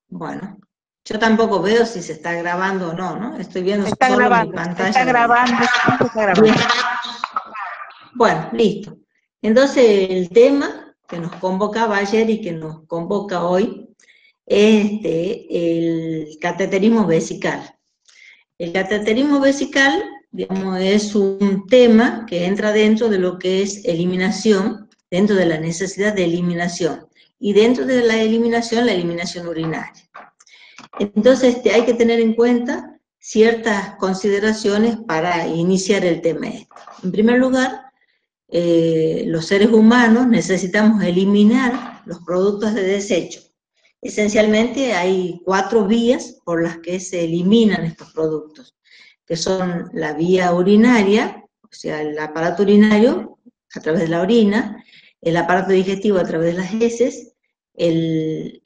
Bueno, yo tampoco veo si se está grabando o no, ¿no? Estoy viendo Está solo mi grabando, pantalla. está grabando, sí, está grabando. Bien. Bueno, listo. Entonces, el tema que nos convocaba ayer y que nos convoca hoy es el cateterismo vesical. El cateterismo vesical, digamos, es un tema que entra dentro de lo que es eliminación, dentro de la necesidad de eliminación, y dentro de la eliminación urinaria. Entonces, hay que tener en cuenta ciertas consideraciones para iniciar el tema. En primer lugar, los seres humanos necesitamos eliminar los productos de desecho. Esencialmente hay 4 vías por las que se eliminan estos productos, que son la vía urinaria, o sea, el aparato urinario a través de la orina, el aparato digestivo a través de las heces, el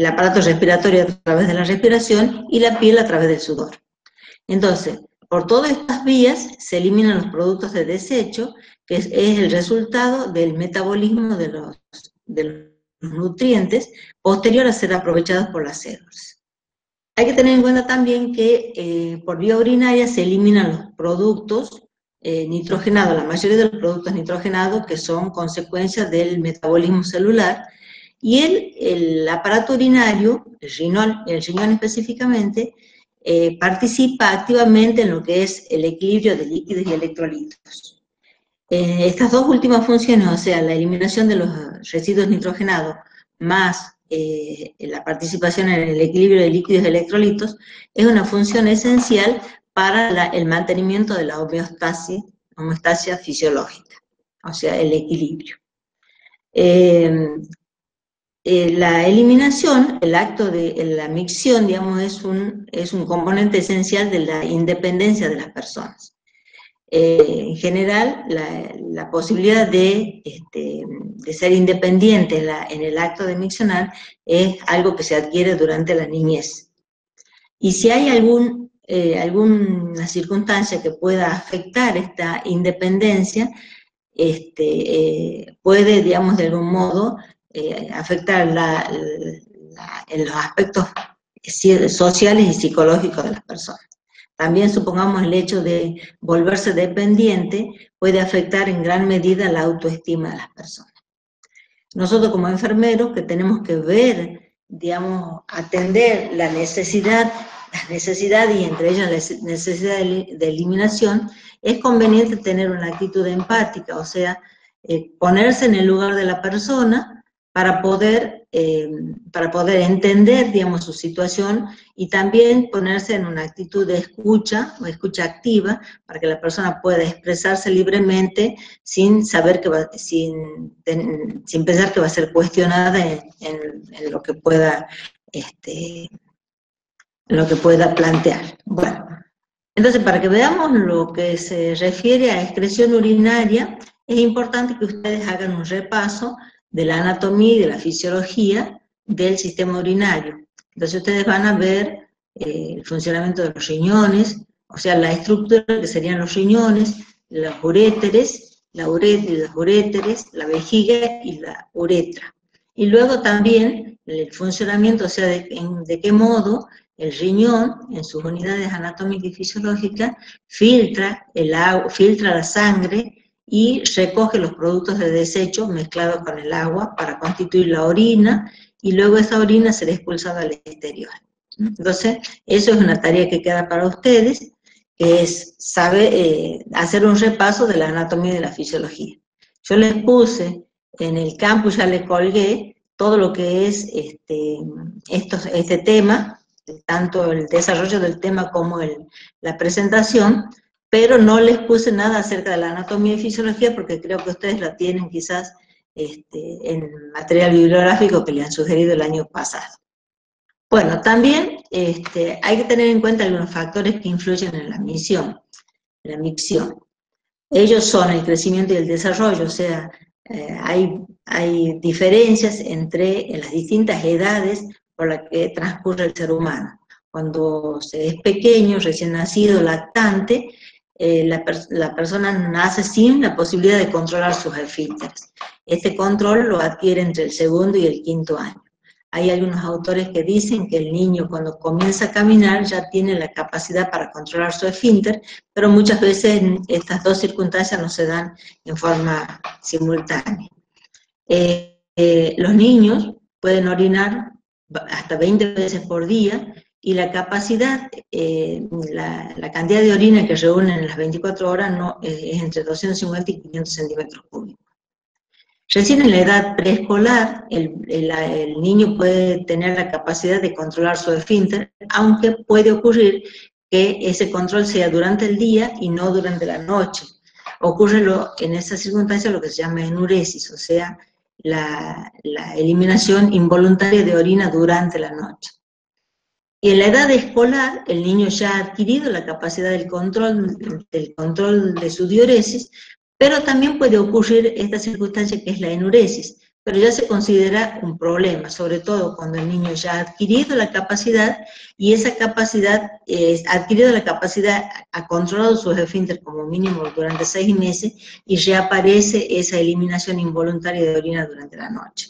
aparato respiratorio a través de la respiración y la piel a través del sudor. Entonces, por todas estas vías se eliminan los productos de desecho, que es el resultado del metabolismo de los nutrientes posterior a ser aprovechados por las células. Hay que tener en cuenta también que por vía urinaria se eliminan los productos nitrogenados, la mayoría de los productos nitrogenados que son consecuencias del metabolismo celular, y el aparato urinario, el riñón específicamente, participa activamente en lo que es el equilibrio de líquidos y electrolitos. Estas dos últimas funciones, o sea, la eliminación de los residuos nitrogenados más la participación en el equilibrio de líquidos y electrolitos, es una función esencial para el mantenimiento de la homeostasia fisiológica, o sea, el equilibrio. La eliminación, el acto de la micción, digamos, es un componente esencial de la independencia de las personas. En general, la posibilidad de ser independiente en el acto de miccionar es algo que se adquiere durante la niñez. Y si hay alguna circunstancia que pueda afectar esta independencia, puede, digamos, de algún modo, afectar en los aspectos sociales y psicológicos de las personas. También supongamos el hecho de volverse dependiente puede afectar en gran medida la autoestima de las personas. Nosotros como enfermeros que tenemos que ver, digamos, atender la necesidad y entre ellas la necesidad de eliminación, es conveniente tener una actitud empática, o sea, ponerse en el lugar de la persona para poder entender, digamos, su situación y también ponerse en una actitud de escucha o escucha activa para que la persona pueda expresarse libremente sin saber sin pensar que va a ser cuestionada en lo que pueda plantear. Bueno, entonces para que veamos lo que se refiere a excreción urinaria, es importante que ustedes hagan un repaso de la anatomía y de la fisiología del sistema urinario. Entonces ustedes van a ver el funcionamiento de los riñones, o sea, la estructura que serían los riñones, los uréteres, las uréteres, la vejiga y la uretra. Y luego también el funcionamiento, o sea, de qué modo el riñón, en sus unidades anatómicas y fisiológicas, filtra la sangre y recoge los productos de desecho mezclados con el agua para constituir la orina, y luego esa orina será expulsada al exterior. Entonces, eso es una tarea que queda para ustedes, que es hacer un repaso de la anatomía y de la fisiología. Yo les puse en el campus, ya les colgué todo lo que es este tema, tanto el desarrollo del tema como la presentación, pero no les puse nada acerca de la anatomía y fisiología porque creo que ustedes la tienen quizás en material bibliográfico que le han sugerido el año pasado. Bueno, también hay que tener en cuenta algunos factores que influyen en la micción. Ellos son el crecimiento y el desarrollo, o sea, hay diferencias entre las distintas edades por las que transcurre el ser humano. Cuando se es pequeño, recién nacido, lactante, la persona nace sin la posibilidad de controlar sus esfínteres. Este control lo adquiere entre el segundo y el quinto año. hay algunos autores que dicen que el niño cuando comienza a caminar ya tiene la capacidad para controlar su esfínter, pero muchas veces estas dos circunstancias no se dan en forma simultánea. Los niños pueden orinar hasta 20 veces por día, y la capacidad, la cantidad de orina que reúnen en las 24 horas es entre 250 y 500 centímetros cúbicos. Recién en la edad preescolar, el niño puede tener la capacidad de controlar su esfínter, aunque puede ocurrir que ese control sea durante el día y no durante la noche. Ocurre en esa circunstancia lo que se llama enuresis, o sea, la eliminación involuntaria de orina durante la noche. Y en la edad escolar, el niño ya ha adquirido la capacidad del control de su diuresis, pero también puede ocurrir esta circunstancia que es la enuresis, pero ya se considera un problema, sobre todo cuando el niño ya ha adquirido la capacidad, y esa capacidad, ha controlado sus esfínteres como mínimo durante 6 meses, y reaparece esa eliminación involuntaria de orina durante la noche.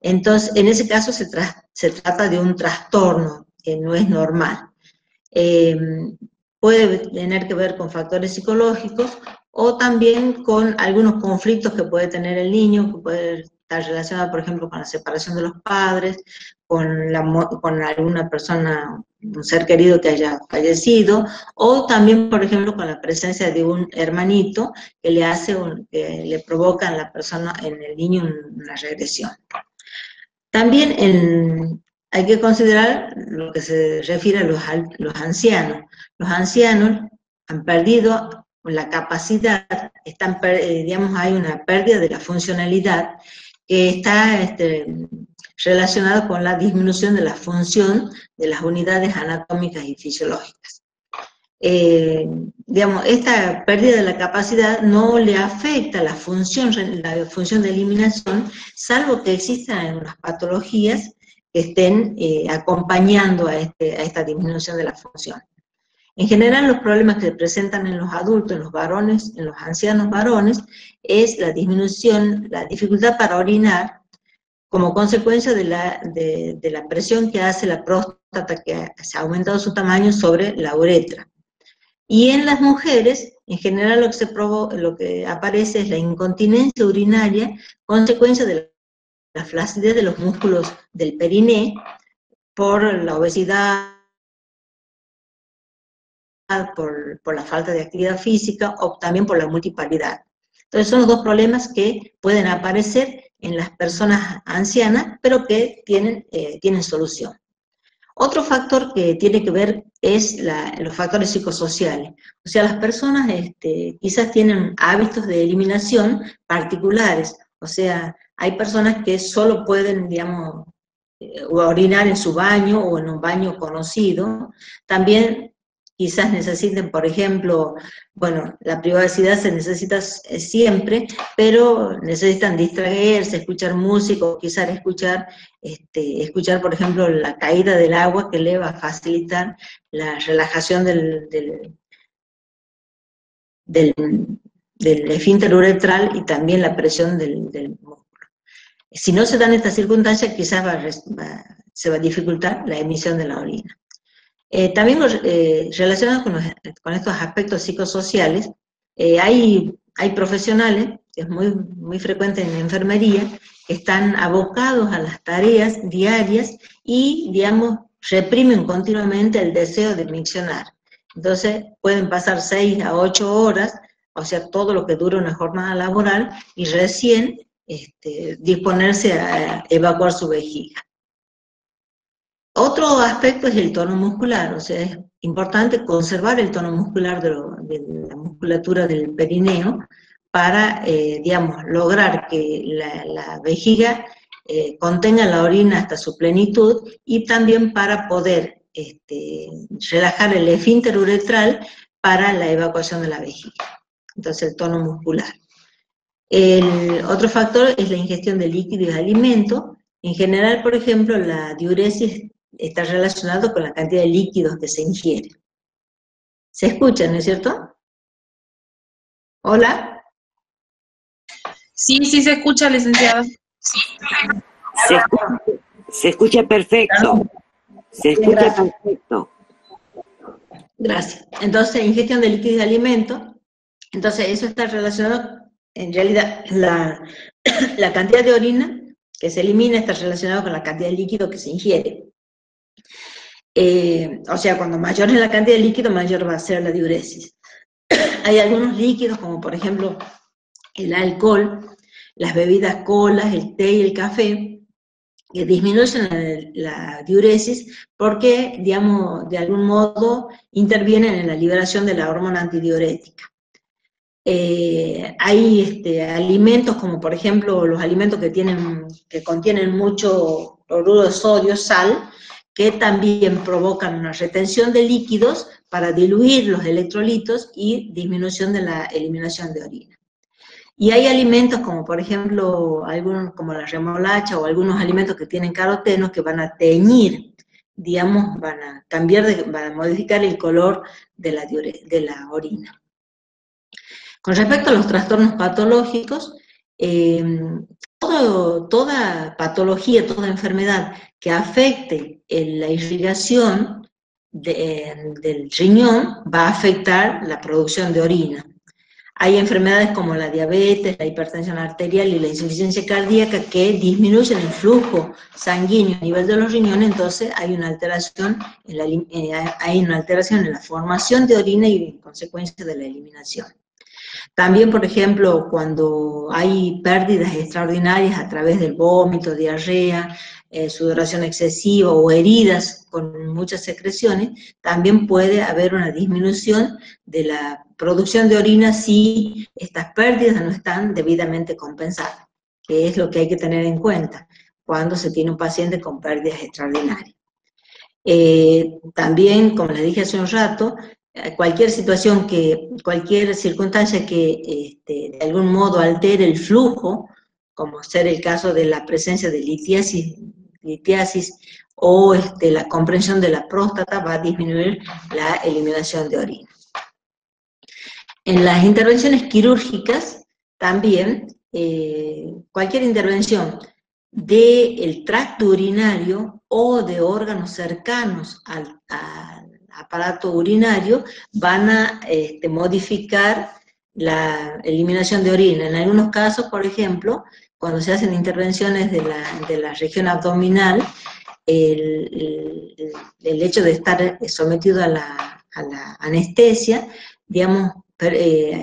Entonces, en ese caso se trata de un trastorno que no es normal. Puede tener que ver con factores psicológicos o también con algunos conflictos que puede tener el niño, que puede estar relacionado, por ejemplo, con la separación de los padres, con alguna persona, un ser querido que haya fallecido, o también, por ejemplo, con la presencia de un hermanito que le provoca en el niño una regresión. También hay que considerar lo que se refiere a los ancianos. Los ancianos han perdido la capacidad, hay una pérdida de la funcionalidad que está relacionada con la disminución de la función de las unidades anatómicas y fisiológicas. Esta pérdida de la capacidad no le afecta la función de eliminación, salvo que existan algunas patologías que estén acompañando a esta disminución de la función. En general, los problemas que se presentan en los adultos, en los varones, en los ancianos varones, es la dificultad para orinar, como consecuencia de la presión que hace la próstata, que se ha aumentado su tamaño sobre la uretra. Y en las mujeres, en general lo que aparece es la incontinencia urinaria, consecuencia de la flacidez de los músculos del periné, por la obesidad, por la falta de actividad física, o también por la multiparidad. Entonces son los dos problemas que pueden aparecer en las personas ancianas, pero que tienen solución. Otro factor que tiene que ver es los factores psicosociales. O sea, las personas quizás tienen hábitos de eliminación particulares. O sea, hay personas que solo pueden, orinar en su baño o en un baño conocido. También quizás necesiten, por ejemplo, la privacidad se necesita siempre, pero necesitan distraerse, escuchar música, o quizás escuchar, por ejemplo, la caída del agua, que le va a facilitar la relajación del esfínter uretral y también la presión del músculo. Si no se dan estas circunstancias, quizás se va a dificultar la emisión de la orina. También relacionado con estos aspectos psicosociales, hay profesionales, que es muy, muy frecuente en la enfermería, que están abocados a las tareas diarias y, reprimen continuamente el deseo de miccionar. Entonces pueden pasar 6 a 8 horas, o sea, todo lo que dura una jornada laboral, y recién disponerse a evacuar su vejiga. Otro aspecto es el tono muscular, o sea, es importante conservar el tono muscular de la musculatura del perineo para, lograr que la vejiga contenga la orina hasta su plenitud, y también para poder relajar el esfínter uretral para la evacuación de la vejiga. Entonces, el tono muscular. El otro factor es la ingestión de líquidos y alimentos. En general, por ejemplo, la diuresis está relacionado con la cantidad de líquidos que se ingiere. ¿Se escucha, no es cierto? ¿Hola? Sí, sí se escucha, licenciada. Se escucha. Se escucha perfecto. Se escucha perfecto. Gracias. Entonces, ingestión de líquidos de alimento. Entonces, eso está relacionado, en realidad, la cantidad de orina que se elimina está relacionado con la cantidad de líquido que se ingiere. O sea, cuando mayor es la cantidad de líquido, mayor va a ser la diuresis. Hay algunos líquidos, como por ejemplo el alcohol, las bebidas colas, el té y el café, que disminuyen la diuresis porque, digamos, de algún modo intervienen en la liberación de la hormona antidiurética. Hay alimentos como por ejemplo los alimentos que contienen mucho cloruro de sodio, sal, que también provocan una retención de líquidos para diluir los electrolitos y disminución de la eliminación de orina. Y hay alimentos como por ejemplo algunos como la remolacha o algunos alimentos que tienen carotenos que van a teñir, digamos, van a van a modificar el color de la orina. Con respecto a los trastornos patológicos, toda patología, toda enfermedad que afecte la irrigación del riñón va a afectar la producción de orina. Hay enfermedades como la diabetes, la hipertensión arterial y la insuficiencia cardíaca que disminuyen el flujo sanguíneo a nivel de los riñones, entonces hay una alteración en la formación de orina y en consecuencia de la eliminación. También, por ejemplo, cuando hay pérdidas extraordinarias a través del vómito, diarrea, sudoración excesiva o heridas con muchas secreciones, también puede haber una disminución de la producción de orina si estas pérdidas no están debidamente compensadas, que es lo que hay que tener en cuenta cuando se tiene un paciente con pérdidas extraordinarias. También, como les dije hace un rato, cualquier circunstancia que de algún modo altere el flujo, como ser el caso de la presencia de litiasis o la comprensión de la próstata, va a disminuir la eliminación de orina. En las intervenciones quirúrgicas, también, cualquier intervención del tracto urinario o de órganos cercanos al aparato urinario van a modificar la eliminación de orina. En algunos casos, por ejemplo, cuando se hacen intervenciones de la región abdominal, el hecho de estar sometido a la anestesia, digamos,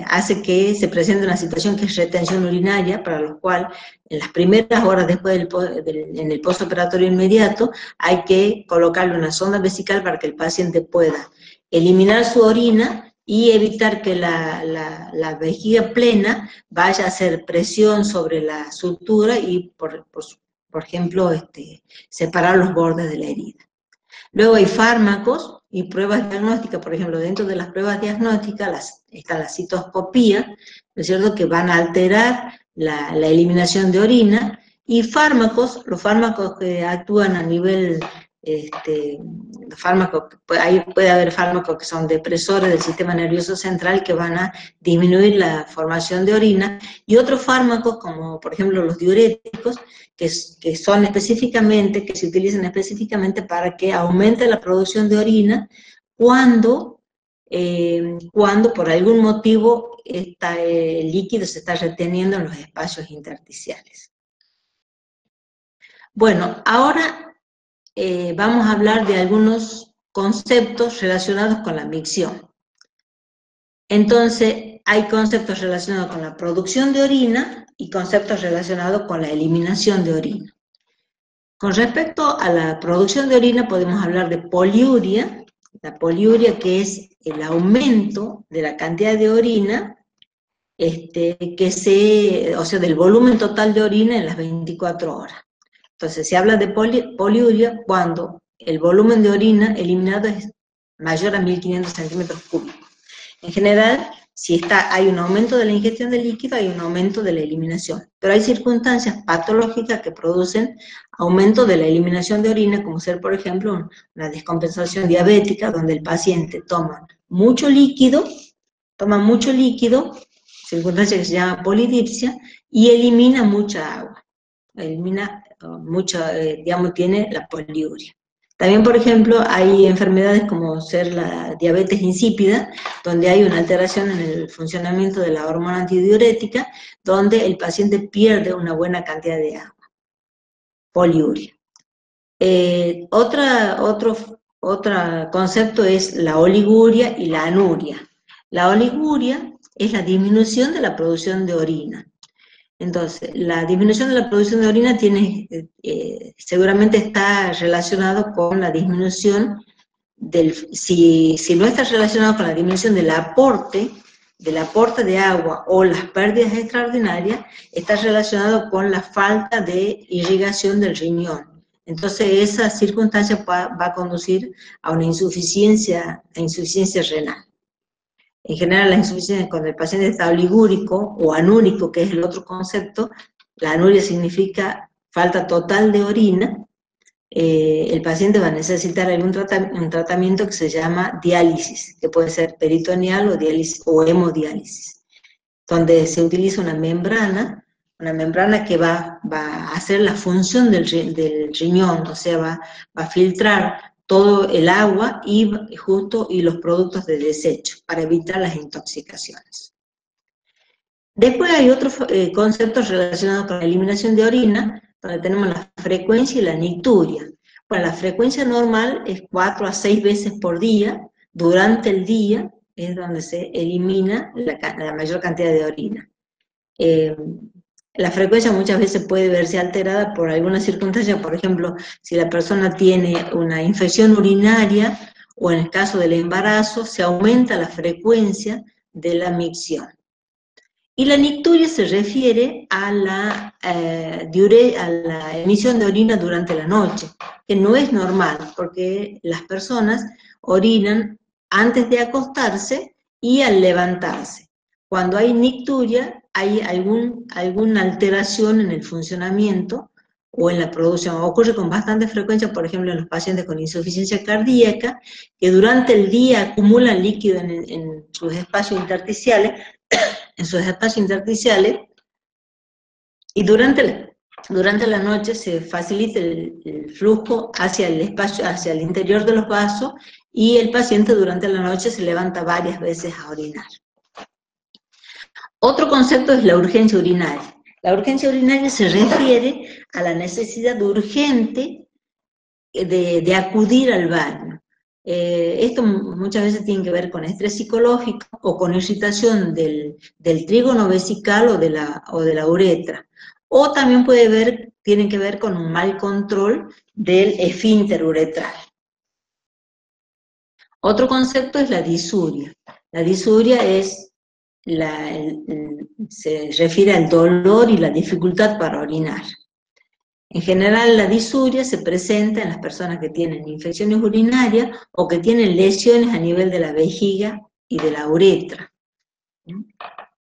hace que se presente una situación que es retención urinaria, para lo cual en las primeras horas después en el postoperatorio inmediato hay que colocarle una sonda vesical para que el paciente pueda eliminar su orina y evitar que la vejiga plena vaya a hacer presión sobre la sutura y, por ejemplo, separar los bordes de la herida. Luego hay fármacos y pruebas diagnósticas, por ejemplo, dentro de las pruebas diagnósticas está la citoscopía, ¿no es cierto?, que van a alterar la eliminación de orina, y los fármacos que actúan a nivel, ahí puede haber fármacos que son depresores del sistema nervioso central que van a disminuir la formación de orina, y otros fármacos como por ejemplo los diuréticos, que se utilizan específicamente para que aumente la producción de orina cuando por algún motivo el líquido se está reteniendo en los espacios intersticiales. Bueno, ahora vamos a hablar de algunos conceptos relacionados con la micción. Entonces, hay conceptos relacionados con la producción de orina y conceptos relacionados con la eliminación de orina. Con respecto a la producción de orina podemos hablar de poliuria, la poliuria que es el aumento de la cantidad de orina, o sea, del volumen total de orina en las 24 horas. Entonces se habla de poliuria cuando el volumen de orina eliminado es mayor a 1500 centímetros cúbicos. En general, si hay un aumento de la ingestión de líquido, hay un aumento de la eliminación. Pero hay circunstancias patológicas que producen aumento de la eliminación de orina, como ser, por ejemplo, una descompensación diabética, donde el paciente toma mucho líquido, circunstancia que se llama polidipsia, y elimina mucha agua. Elimina digamos, tiene la poliuria. También, por ejemplo, hay enfermedades como ser la diabetes insípida, donde hay una alteración en el funcionamiento de la hormona antidiurética, donde el paciente pierde una buena cantidad de agua. Poliuria. Otro concepto es la oliguria y la anuria. La oliguria es la disminución de la producción de orina. Entonces, la disminución de la producción de orina seguramente está relacionado con la disminución si no está relacionado con la disminución del aporte de agua o las pérdidas extraordinarias, está relacionado con la falta de irrigación del riñón. Entonces, esa circunstancia va a conducir a una insuficiencia renal. En general, la insuficiencia, cuando el paciente está oligúrico o anúrico, que es el otro concepto, la anuria significa falta total de orina, el paciente va a necesitar un tratamiento que se llama diálisis, que puede ser peritoneal o diálisis o hemodiálisis, donde se utiliza una membrana que va a hacer la función del riñón, o sea, va a filtrar todo el agua y los productos de desecho para evitar las intoxicaciones. Después hay otros conceptos relacionados con la eliminación de orina, donde tenemos la frecuencia y la nicturia. Bueno, la frecuencia normal es 4 a 6 veces por día. Durante el día es donde se elimina la mayor cantidad de orina. La frecuencia muchas veces puede verse alterada por alguna circunstancia, por ejemplo, si la persona tiene una infección urinaria o en el caso del embarazo, se aumenta la frecuencia de la micción. Y la nicturia se refiere a la emisión de orina durante la noche, que no es normal, porque las personas orinan antes de acostarse y al levantarse. Cuando hay nicturia, hay alguna alteración en el funcionamiento o en la producción. Ocurre con bastante frecuencia, por ejemplo, en los pacientes con insuficiencia cardíaca, que durante el día acumulan líquido en sus espacios intersticiales, y durante la noche se facilita el flujo hacia el espacio, hacia el interior de los vasos, y el paciente durante la noche se levanta varias veces a orinar. Otro concepto es la urgencia urinaria. La urgencia urinaria se refiere a la necesidad urgente de acudir al baño. Esto muchas veces tiene que ver con estrés psicológico o con irritación del trígono vesical o de la uretra. O también tiene que ver con un mal control del esfínter uretral. Otro concepto es la disuria. La disuria se refiere al dolor y la dificultad para orinar. En general, la disuria se presenta en las personas que tienen infecciones urinarias o que tienen lesiones a nivel de la vejiga y de la uretra.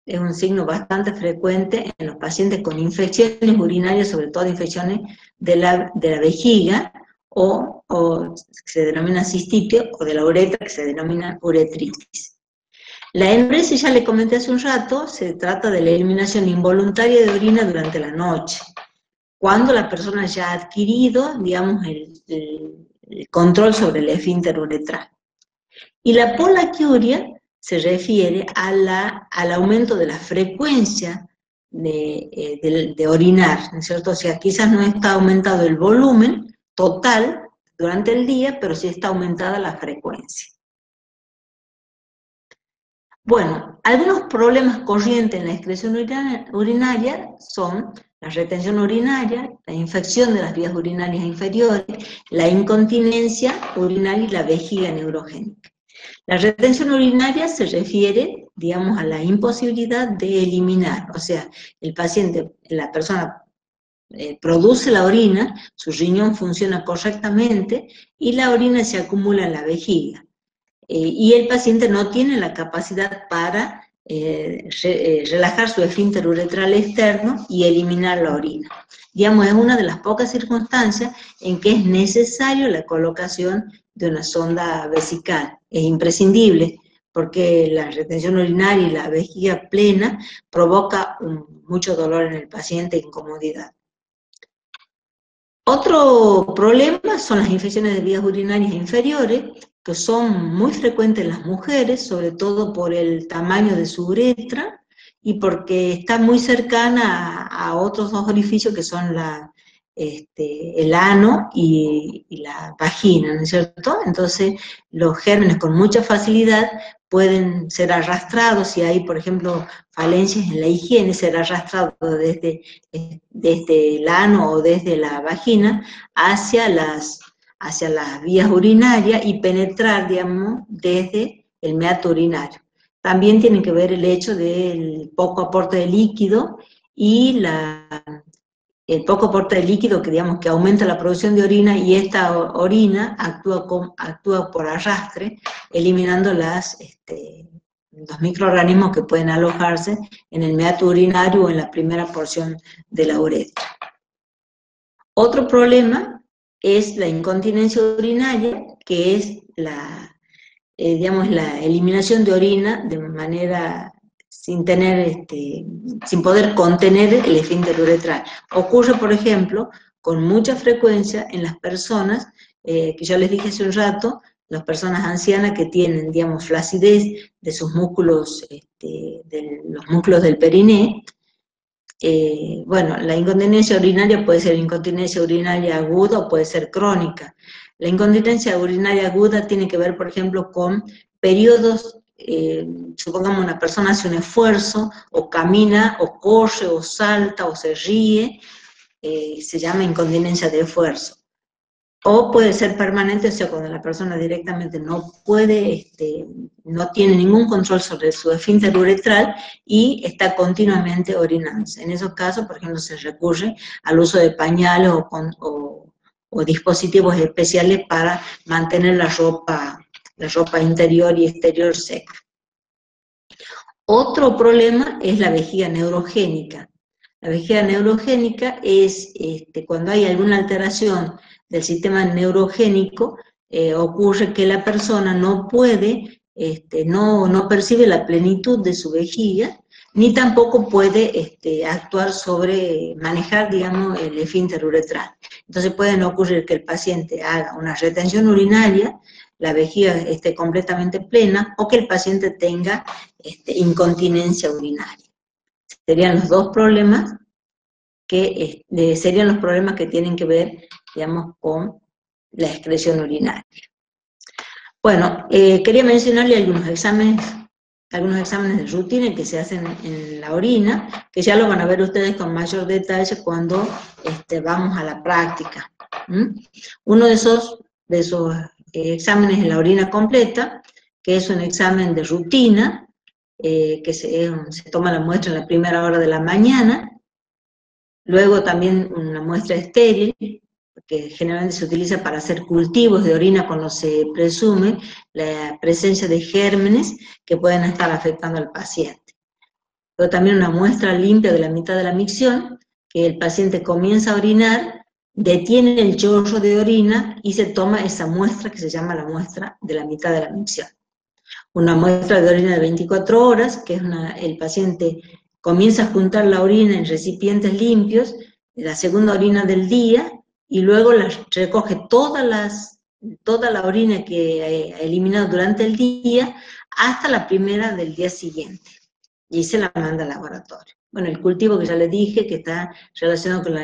Es un signo bastante frecuente en los pacientes con infecciones urinarias, sobre todo infecciones de la vejiga, o que se denomina cistitis, o de la uretra, que se denomina uretritis. La enuresis, ya le comenté hace un rato, se trata de la eliminación involuntaria de orina durante la noche, cuando la persona ya ha adquirido, digamos, el control sobre el esfínter uretral. Y la polaquiuria se refiere al aumento de la frecuencia de orinar, ¿no es cierto? O sea, quizás no está aumentado el volumen total durante el día, pero sí está aumentada la frecuencia. Bueno, algunos problemas corrientes en la excreción urinaria son la retención urinaria, la infección de las vías urinarias inferiores, la incontinencia urinaria y la vejiga neurogénica. La retención urinaria se refiere, digamos, a la imposibilidad de eliminar, o sea, la persona produce la orina, su riñón funciona correctamente y la orina se acumula en la vejiga. Y el paciente no tiene la capacidad para relajar su esfínter uretral externo y eliminar la orina. Digamos, es una de las pocas circunstancias en que es necesario la colocación de una sonda vesical. Es imprescindible, porque la retención urinaria y la vejiga plena provoca mucho dolor en el paciente e incomodidad. Otro problema son las infecciones de vías urinarias inferiores, que son muy frecuentes en las mujeres, sobre todo por el tamaño de su uretra y porque está muy cercana a otros dos orificios que son el ano y la vagina, ¿no es cierto? Entonces, los gérmenes con mucha facilidad pueden ser arrastrados, si hay, por ejemplo, falencias en la higiene, ser arrastrados desde el ano o desde la vagina hacia las vías urinarias y penetrar, digamos, desde el meato urinario. También tiene que ver el hecho del poco aporte de líquido y el poco aporte de líquido que, digamos, que aumenta la producción de orina, y esta orina actúa por arrastre, eliminando los microorganismos que pueden alojarse en el meato urinario o en la primera porción de la uretra. Otro problema es la incontinencia urinaria, que es la eliminación de orina de manera sin poder contener el esfínter uretral. Ocurre, por ejemplo, con mucha frecuencia en las personas, que yo les dije hace un rato, las personas ancianas que tienen, digamos, flacidez de sus músculos, de los músculos del periné. Bueno, la incontinencia urinaria puede ser incontinencia urinaria aguda o puede ser crónica. La incontinencia urinaria aguda tiene que ver, por ejemplo, con periodos, supongamos una persona hace un esfuerzo, o camina, o corre, o salta, o se ríe, se llama incontinencia de esfuerzo. O puede ser permanente, o sea, cuando la persona directamente no puede, no tiene ningún control sobre su esfínter uretral y está continuamente orinándose. En esos casos, por ejemplo, se recurre al uso de pañales o dispositivos especiales para mantener la ropa interior y exterior seca. Otro problema es la vejiga neurogénica. La vejiga neurogénica es cuando hay alguna alteración del sistema neurogénico, ocurre que la persona no puede, no percibe la plenitud de su vejiga, ni tampoco puede actuar sobre, manejar, digamos, el esfínter uretral. Entonces puede ocurrir que el paciente haga una retención urinaria, la vejiga esté completamente plena, o que el paciente tenga incontinencia urinaria. Serían los dos problemas serían los problemas que tienen que ver, digamos, con la excreción urinaria. Bueno, quería mencionarle algunos exámenes de rutina que se hacen en la orina, que ya lo van a ver ustedes con mayor detalle cuando vamos a la práctica. Uno de esos exámenes en la orina completa, que es un examen de rutina, que se toma la muestra en la primera hora de la mañana. Luego también una muestra estéril, que generalmente se utiliza para hacer cultivos de orina cuando se presume la presencia de gérmenes que pueden estar afectando al paciente. Luego también una muestra limpia de la mitad de la micción, que el paciente comienza a orinar, detiene el chorro de orina y se toma esa muestra que se llama la muestra de la mitad de la micción. Una muestra de orina de 24 horas, que es el paciente comienza a juntar la orina en recipientes limpios, la segunda orina del día, y luego recoge toda la orina que ha eliminado durante el día, hasta la primera del día siguiente, y se la manda al laboratorio. Bueno, el cultivo que ya les dije, que está relacionado con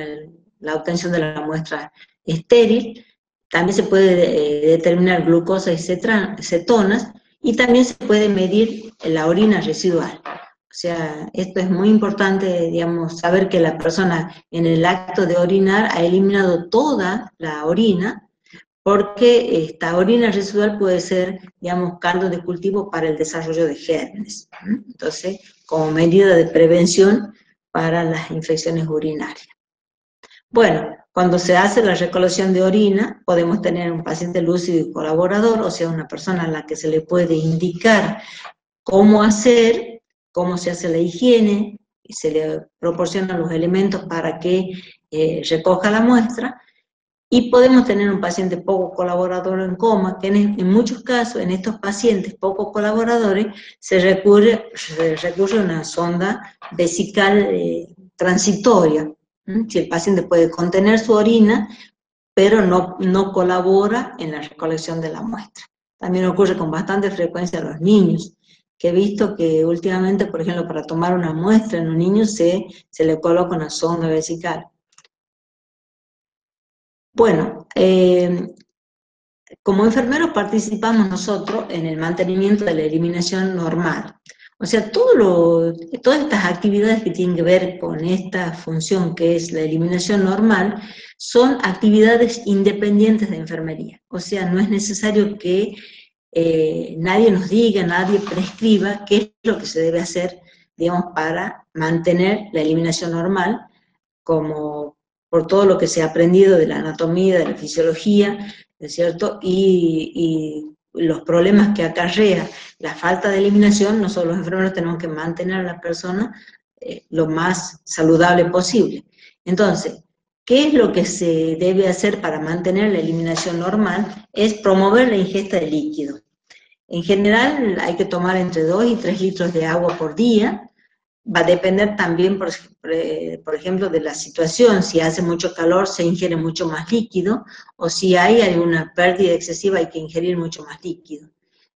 la obtención de la muestra estéril, también se puede determinar glucosa y cetonas, y también se puede medir la orina residual. O sea, esto es muy importante, digamos, saber que la persona en el acto de orinar ha eliminado toda la orina, porque esta orina residual puede ser, digamos, caldo de cultivo para el desarrollo de gérmenes. Entonces, como medida de prevención para las infecciones urinarias. Bueno, cuando se hace la recolección de orina, podemos tener un paciente lúcido y colaborador, o sea, una persona a la que se le puede indicar cómo se hace la higiene, y se le proporcionan los elementos para que recoja la muestra, y podemos tener un paciente poco colaborador en coma, que en muchos casos, en estos pacientes poco colaboradores, se recurre a una sonda vesical transitoria. Si el paciente puede contener su orina, pero no colabora en la recolección de la muestra. También ocurre con bastante frecuencia a los niños, que he visto que últimamente, por ejemplo, para tomar una muestra en un niño se le coloca una sonda vesical. Bueno, como enfermeros participamos nosotros en el mantenimiento de la eliminación normal. O sea, todas estas actividades que tienen que ver con esta función que es la eliminación normal, son actividades independientes de enfermería. O sea, no es necesario que nadie nos diga, nadie prescriba qué es lo que se debe hacer, digamos, para mantener la eliminación normal, como por todo lo que se ha aprendido de la anatomía, de la fisiología, ¿no es cierto? Y los problemas que acarrea la falta de eliminación, nosotros los enfermeros tenemos que mantener a la persona lo más saludable posible. Entonces, ¿qué es lo que se debe hacer para mantener la eliminación normal? Es promover la ingesta de líquido. En general hay que tomar entre 2 y 3 litros de agua por día. Va a depender también, por ejemplo, de la situación. Si hace mucho calor se ingiere mucho más líquido, o si hay alguna pérdida excesiva hay que ingerir mucho más líquido.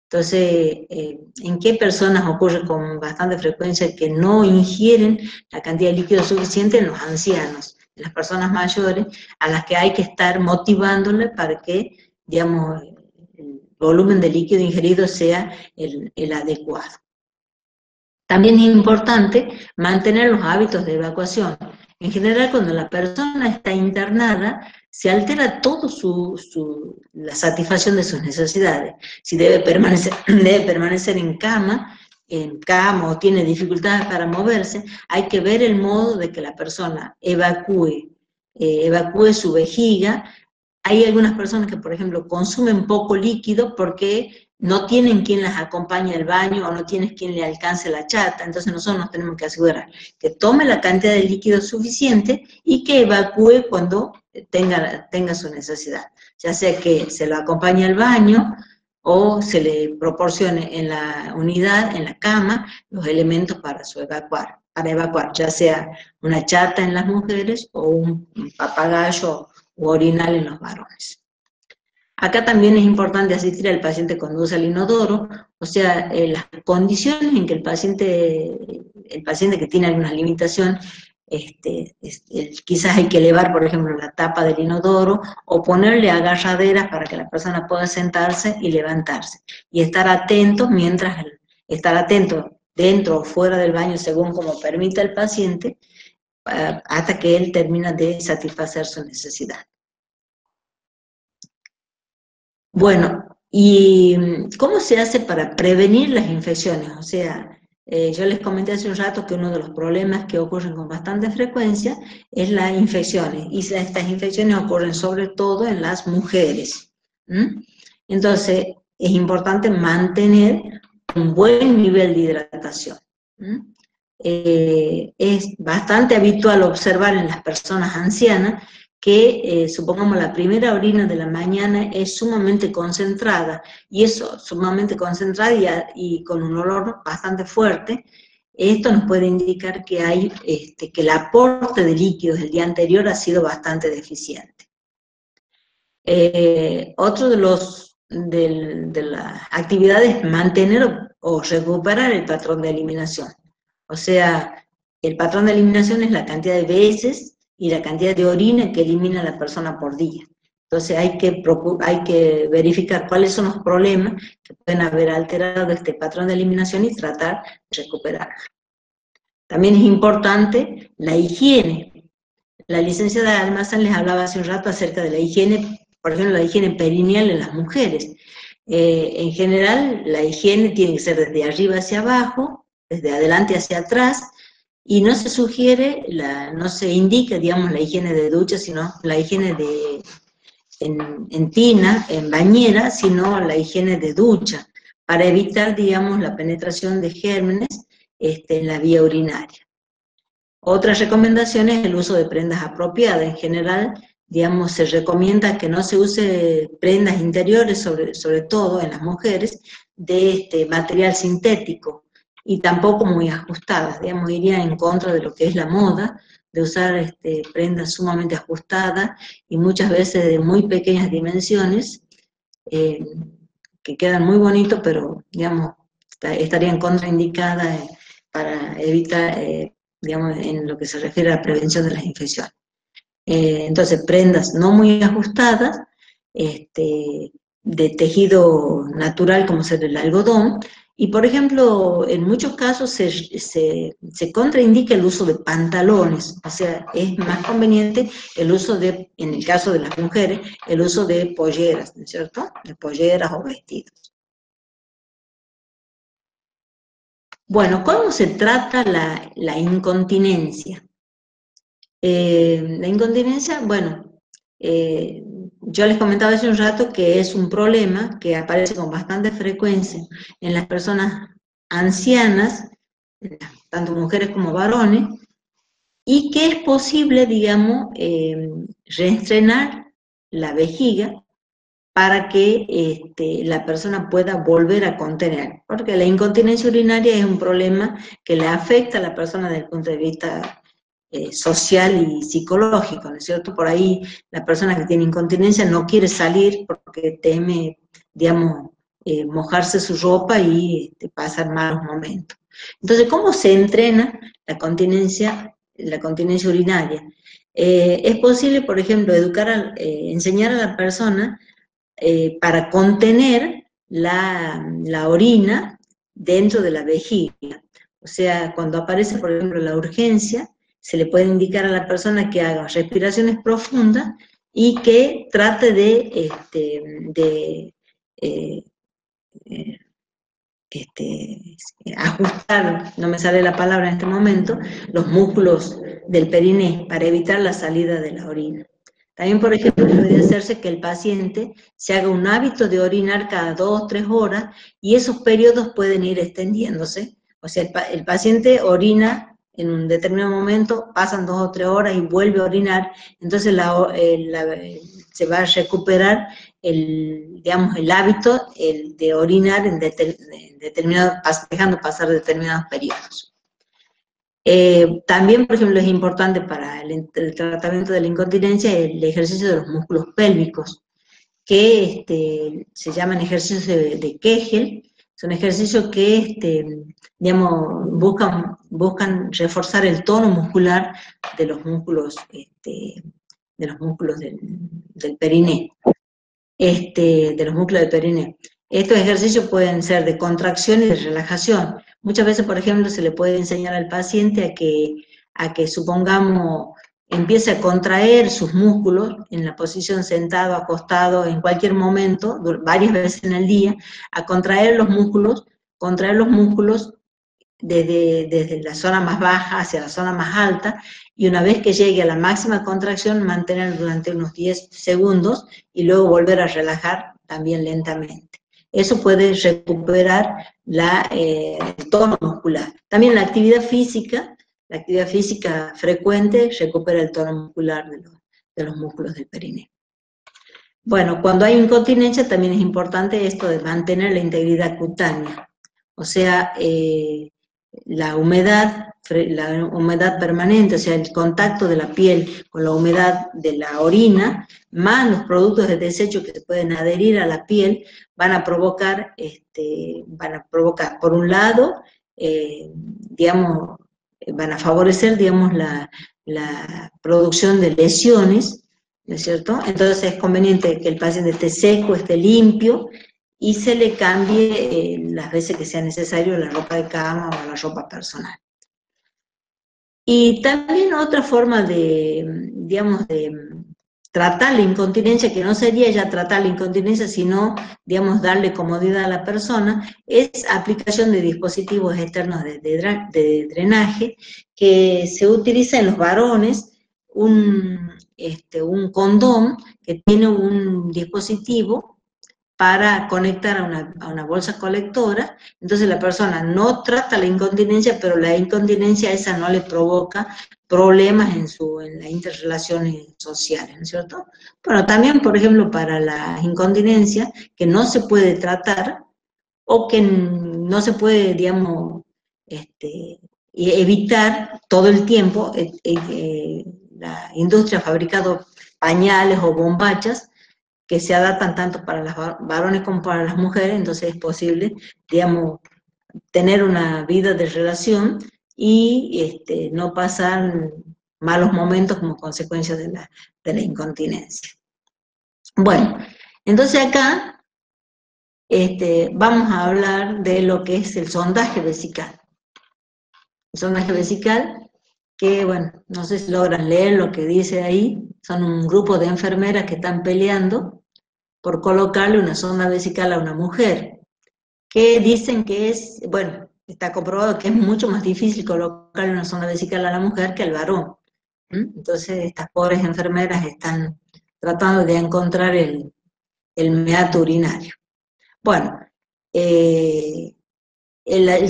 Entonces, ¿en qué personas ocurre con bastante frecuencia que no ingieren la cantidad de líquido suficiente? En los ancianos, en las personas mayores, a las que hay que estar motivándole para que, digamos, el volumen de líquido ingerido sea el adecuado. También es importante mantener los hábitos de evacuación. En general, cuando la persona está internada, se altera todo la satisfacción de sus necesidades. Si debe permanecer en cama o tiene dificultades para moverse, hay que ver el modo de que la persona evacúe su vejiga. Hay algunas personas que, por ejemplo, consumen poco líquido porque no tienen quien las acompañe al baño o no tienen quien le alcance la chata. Entonces nosotros nos tenemos que asegurar que tome la cantidad de líquido suficiente y que evacúe cuando tenga su necesidad. Ya sea que se lo acompañe al baño o se le proporcione en la unidad, en la cama, los elementos para evacuar, ya sea una chata en las mujeres o un papagayo u orinal en los varones. Acá también es importante asistir al paciente cuando usa el inodoro, o sea, las condiciones en que el paciente que tiene alguna limitación, quizás hay que elevar, por ejemplo, la tapa del inodoro o ponerle agarraderas para que la persona pueda sentarse y levantarse. Y estar atento dentro o fuera del baño, según como permita el paciente, hasta que él termina de satisfacer su necesidad. Bueno, ¿y cómo se hace para prevenir las infecciones? O sea, yo les comenté hace un rato que uno de los problemas que ocurren con bastante frecuencia es las infecciones, y estas infecciones ocurren sobre todo en las mujeres. Entonces, es importante mantener un buen nivel de hidratación. Es bastante habitual observar en las personas ancianas que, supongamos, la primera orina de la mañana es sumamente concentrada, y eso, sumamente concentrada y con un olor bastante fuerte. Esto nos puede indicar que que el aporte de líquidos del día anterior ha sido bastante deficiente. Otro de las actividades es mantener o recuperar el patrón de eliminación. O sea, el patrón de eliminación es la cantidad de veces y la cantidad de orina que elimina la persona por día. Entonces hay que verificar cuáles son los problemas que pueden haber alterado este patrón de eliminación y tratar de recuperarlo. También es importante la higiene. La licenciada Almazán les hablaba hace un rato acerca de la higiene, por ejemplo, la higiene perineal en las mujeres. En general, la higiene tiene que ser desde arriba hacia abajo, desde adelante hacia atrás, y no se sugiere, no se indica, digamos, la higiene de ducha, sino la higiene en tina, en bañera, sino la higiene de ducha, para evitar, digamos, la penetración de gérmenes en la vía urinaria. Otra recomendación es el uso de prendas apropiadas. En general, digamos, se recomienda que no se use prendas interiores, sobre todo en las mujeres, de material sintético, y tampoco muy ajustadas, digamos, iría en contra de lo que es la moda, de usar prendas sumamente ajustadas y muchas veces de muy pequeñas dimensiones, que quedan muy bonitos, pero, digamos, estarían contraindicadas para evitar, digamos, en lo que se refiere a la prevención de las infecciones. Entonces, prendas no muy ajustadas, de tejido natural como ser el algodón, y por ejemplo, en muchos casos se contraindica el uso de pantalones, o sea, es más conveniente el uso de, en el caso de las mujeres, el uso de polleras, ¿no es cierto? De polleras o vestidos. Bueno, ¿cómo se trata la incontinencia? La incontinencia, bueno, yo les comentaba hace un rato que es un problema que aparece con bastante frecuencia en las personas ancianas, tanto mujeres como varones, y que es posible, digamos, reestrenar la vejiga para que la persona pueda volver a contener, porque la incontinencia urinaria es un problema que le afecta a la persona desde el punto de vista social y psicológico, ¿no es cierto? Por ahí la persona que tiene incontinencia no quiere salir porque teme, digamos, mojarse su ropa y pasar malos momentos. Entonces, ¿cómo se entrena la continencia urinaria? Es posible, por ejemplo, enseñar a la persona para contener la orina dentro de la vejiga. O sea, cuando aparece, por ejemplo, la urgencia, se le puede indicar a la persona que haga respiraciones profundas y que trate de ajustar, no me sale la palabra en este momento, los músculos del periné para evitar la salida de la orina. También, por ejemplo, puede hacerse que el paciente se haga un hábito de orinar cada 2 o 3 horas y esos periodos pueden ir extendiéndose. O sea, el paciente orina en un determinado momento, pasan 2 o 3 horas y vuelve a orinar, entonces se va a recuperar digamos, el hábito de orinar dejando pasar determinados periodos. También, por ejemplo, es importante para el tratamiento de la incontinencia el ejercicio de los músculos pélvicos, que se llaman ejercicios de Kegel. Son ejercicios que, digamos, buscan reforzar el tono muscular de los músculos, del periné, de los músculos del periné. Estos ejercicios pueden ser de contracción y de relajación. Muchas veces, por ejemplo, se le puede enseñar al paciente a que supongamos, empiece a contraer sus músculos en la posición sentado, acostado, en cualquier momento, varias veces en el día, a contraer los músculos desde la zona más baja hacia la zona más alta, y una vez que llegue a la máxima contracción, mantener durante unos 10 segundos, y luego volver a relajar también lentamente. Eso puede recuperar el tono muscular. También la actividad física frecuente recupera el tono muscular de los músculos del periné. Bueno, cuando hay incontinencia también es importante esto de mantener la integridad cutánea, o sea, la humedad permanente, o sea, el contacto de la piel con la humedad de la orina, más los productos de desecho que se pueden adherir a la piel, van a provocar, por un lado, digamos, van a favorecer, digamos, la producción de lesiones, ¿no es cierto? Entonces es conveniente que el paciente esté seco, esté limpio, y se le cambie las veces que sea necesario la ropa de cama o la ropa personal. Y también otra forma digamos, de tratar la incontinencia, que no sería ya tratar la incontinencia, sino, digamos, darle comodidad a la persona, es aplicación de dispositivos externos de drenaje, que se utiliza en los varones, un condón que tiene un dispositivo para conectar a una bolsa colectora. Entonces la persona no trata la incontinencia, pero la incontinencia esa no le provoca problemas en las interrelaciones sociales, ¿no es cierto? Bueno, también, por ejemplo, para la incontinencia, que no se puede tratar, o que no se puede, digamos, y evitar todo el tiempo, la industria ha fabricado pañales o bombachas que se adaptan tanto para los varones como para las mujeres, entonces es posible, digamos, tener una vida de relación y no pasar malos momentos como consecuencia de la incontinencia. Bueno, entonces acá vamos a hablar de lo que es el sondaje vesical. El sondaje vesical, que bueno, no sé si logran leer lo que dice ahí, son un grupo de enfermeras que están peleando por colocarle una sonda vesical a una mujer, que dicen que es, bueno, está comprobado que es mucho más difícil colocarle una sonda vesical a la mujer que al varón. Entonces estas pobres enfermeras están tratando de encontrar el meato urinario. Bueno, el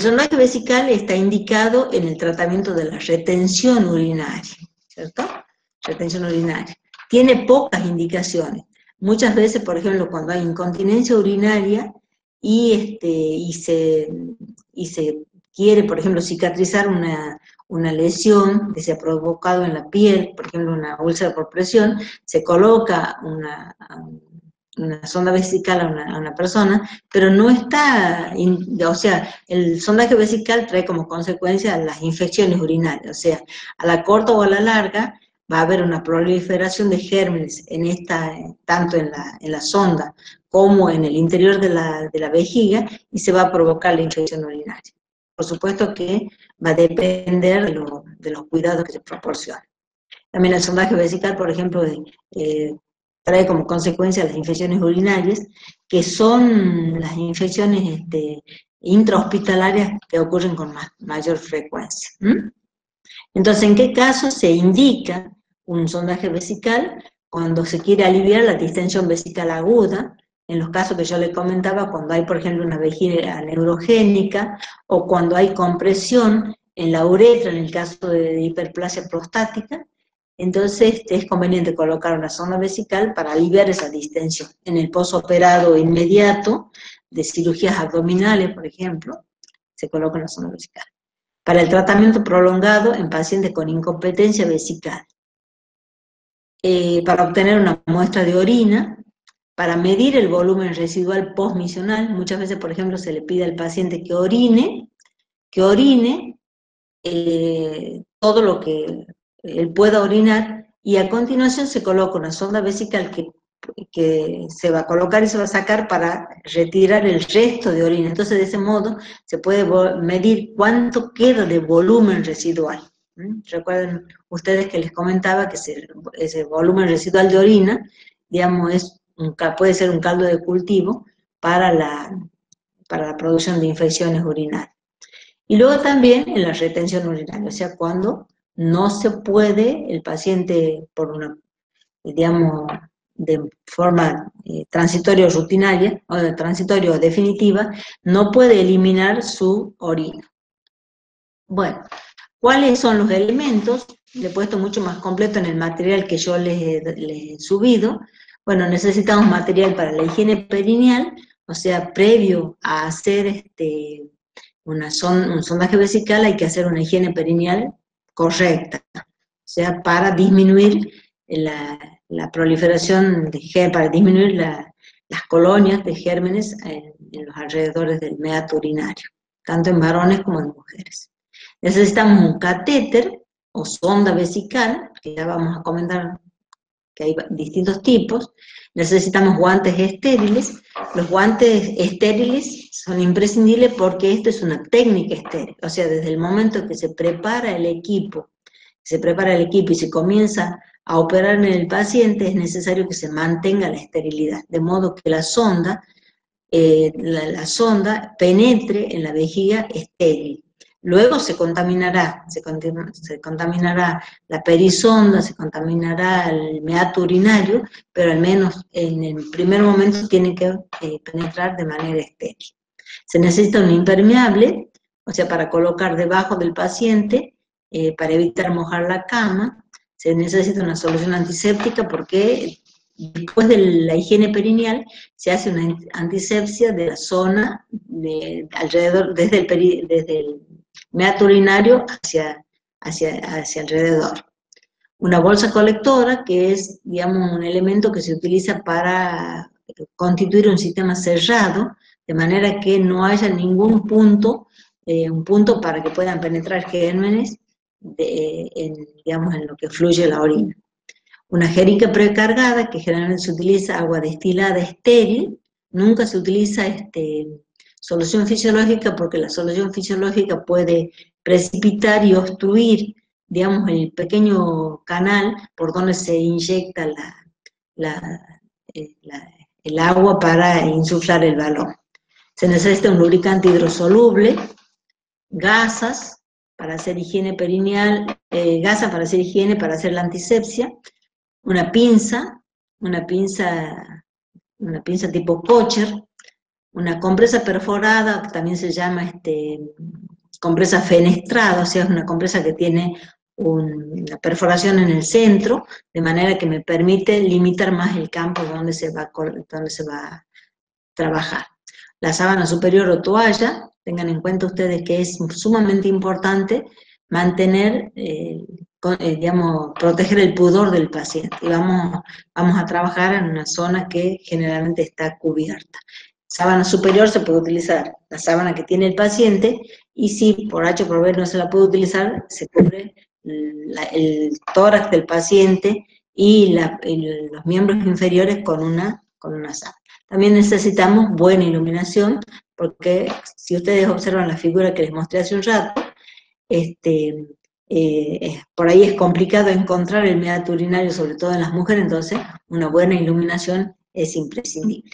sondaje vesical está indicado en el tratamiento de la retención urinaria, ¿cierto? Retención urinaria. Tiene pocas indicaciones. Muchas veces, por ejemplo, cuando hay incontinencia urinaria y se quiere, por ejemplo, cicatrizar una lesión que se ha provocado en la piel, por ejemplo, una úlcera por presión, se coloca una sonda vesical a una persona, pero no está, o sea, el sondaje vesical trae como consecuencia las infecciones urinarias, o sea, a la corta o a la larga va a haber una proliferación de gérmenes tanto en la sonda como en el interior de la vejiga, y se va a provocar la infección urinaria. Por supuesto que va a depender de los cuidados que se proporcionan. También el sondaje vesical, por ejemplo, trae como consecuencia las infecciones urinarias, que son las infecciones intrahospitalarias que ocurren con mayor frecuencia. Entonces, ¿en qué caso se indica un sondaje vesical? Cuando se quiere aliviar la distensión vesical aguda, en los casos que yo le comentaba, cuando hay, por ejemplo, una vejiga neurogénica, o cuando hay compresión en la uretra, en el caso de hiperplasia prostática. Entonces es conveniente colocar una sonda vesical para aliviar esa distensión. En el posoperado inmediato de cirugías abdominales, por ejemplo, se coloca una sonda vesical. Para el tratamiento prolongado en pacientes con incompetencia vesical. Para obtener una muestra de orina, para medir el volumen residual postmisional, muchas veces, por ejemplo, se le pide al paciente que orine todo lo que él pueda orinar, y a continuación se coloca una sonda vesical que se va a colocar y se va a sacar para retirar el resto de orina. Entonces, de ese modo, se puede medir cuánto queda de volumen residual. Recuerden ustedes que les comentaba que ese volumen residual de orina, digamos, puede ser un caldo de cultivo para la producción de infecciones urinarias. Y luego también en la retención urinaria, o sea, cuando no se puede, el paciente por una, digamos, de forma transitoria o rutinaria, o transitoria o definitiva, no puede eliminar su orina. Bueno, ¿cuáles son los elementos? Le he puesto mucho más completo en el material que yo les he subido. Bueno, necesitamos material para la higiene perineal, o sea, previo a hacer un sondaje vesical hay que hacer una higiene perineal correcta, o sea, para disminuir la proliferación de gérmenes, para disminuir las colonias de gérmenes en los alrededores del meato urinario, tanto en varones como en mujeres. Necesitamos un catéter o sonda vesical, que ya vamos a comentar que hay distintos tipos. Necesitamos guantes estériles. Los guantes estériles son imprescindibles porque esto es una técnica estéril, o sea, desde el momento que se prepara el equipo y se comienza a operar en el paciente, es necesario que se mantenga la esterilidad, de modo que la sonda penetre en la vejiga estéril. Luego se contaminará la perisonda, se contaminará el meato urinario, pero al menos en el primer momento tiene que penetrar de manera estéril. Se necesita un impermeable, o sea, para colocar debajo del paciente, para evitar mojar la cama. Se necesita una solución antiséptica porque después de la higiene perineal se hace una antisepsia de la zona alrededor, desde el meato urinario hacia alrededor. Una bolsa colectora, que es, digamos, un elemento que se utiliza para constituir un sistema cerrado, de manera que no haya ningún punto, un punto para que puedan penetrar gérmenes, digamos, en lo que fluye la orina. Una jeringa precargada, que generalmente se utiliza agua destilada estéril, nunca se utiliza solución fisiológica, porque la solución fisiológica puede precipitar y obstruir, digamos, el pequeño canal por donde se inyecta el agua para insuflar el balón. Se necesita un lubricante hidrosoluble, gasas para hacer higiene perineal, gasas para hacer higiene, para hacer la antisepsia, una pinza tipo Kosher, una compresa perforada, que también se llama compresa fenestrada, o sea, es una compresa que tiene una perforación en el centro, de manera que me permite limitar más el campo donde se va a trabajar. La sábana superior o toalla, tengan en cuenta ustedes que es sumamente importante mantener, digamos, proteger el pudor del paciente. Y vamos a trabajar en una zona que generalmente está cubierta. Sábana superior se puede utilizar la sábana que tiene el paciente, y si por H o por B no se la puede utilizar, se cubre el tórax del paciente y los miembros inferiores con una sábana. También necesitamos buena iluminación, porque si ustedes observan la figura que les mostré hace un rato, por ahí es complicado encontrar el meato urinario, sobre todo en las mujeres, entonces una buena iluminación es imprescindible.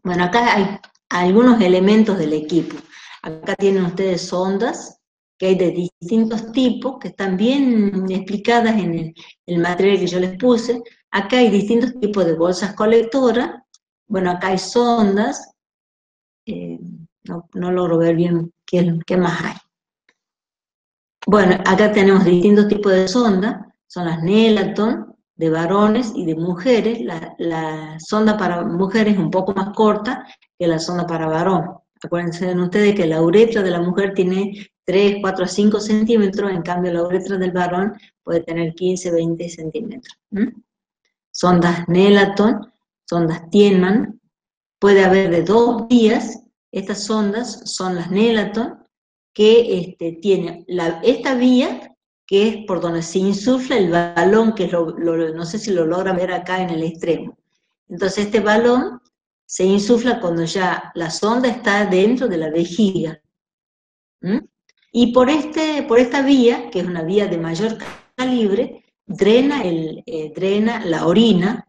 Bueno, acá hay algunos elementos del equipo. Acá tienen ustedes sondas, que hay de distintos tipos, que están bien explicadas en el material que yo les puse. Acá hay distintos tipos de bolsas colectoras. Bueno, acá hay sondas. No logro ver bien qué más hay. Bueno, acá tenemos distintos tipos de sondas. Son las Nelaton, de varones y de mujeres. La sonda para mujeres es un poco más corta que la sonda para varón. Acuérdense ustedes que la uretra de la mujer tiene 3, 4 a 5 centímetros, en cambio la uretra del varón puede tener 15, 20 centímetros. Sondas Nelaton, sondas Tiemann, puede haber de 2 vías. Estas sondas son las Nelaton, que tiene esta vía, que es por donde se insufla el balón, que no sé si lo logran ver acá en el extremo. Entonces este balón se insufla cuando ya la sonda está dentro de la vejiga. Y por esta vía, que es una vía de mayor calibre, drena la orina,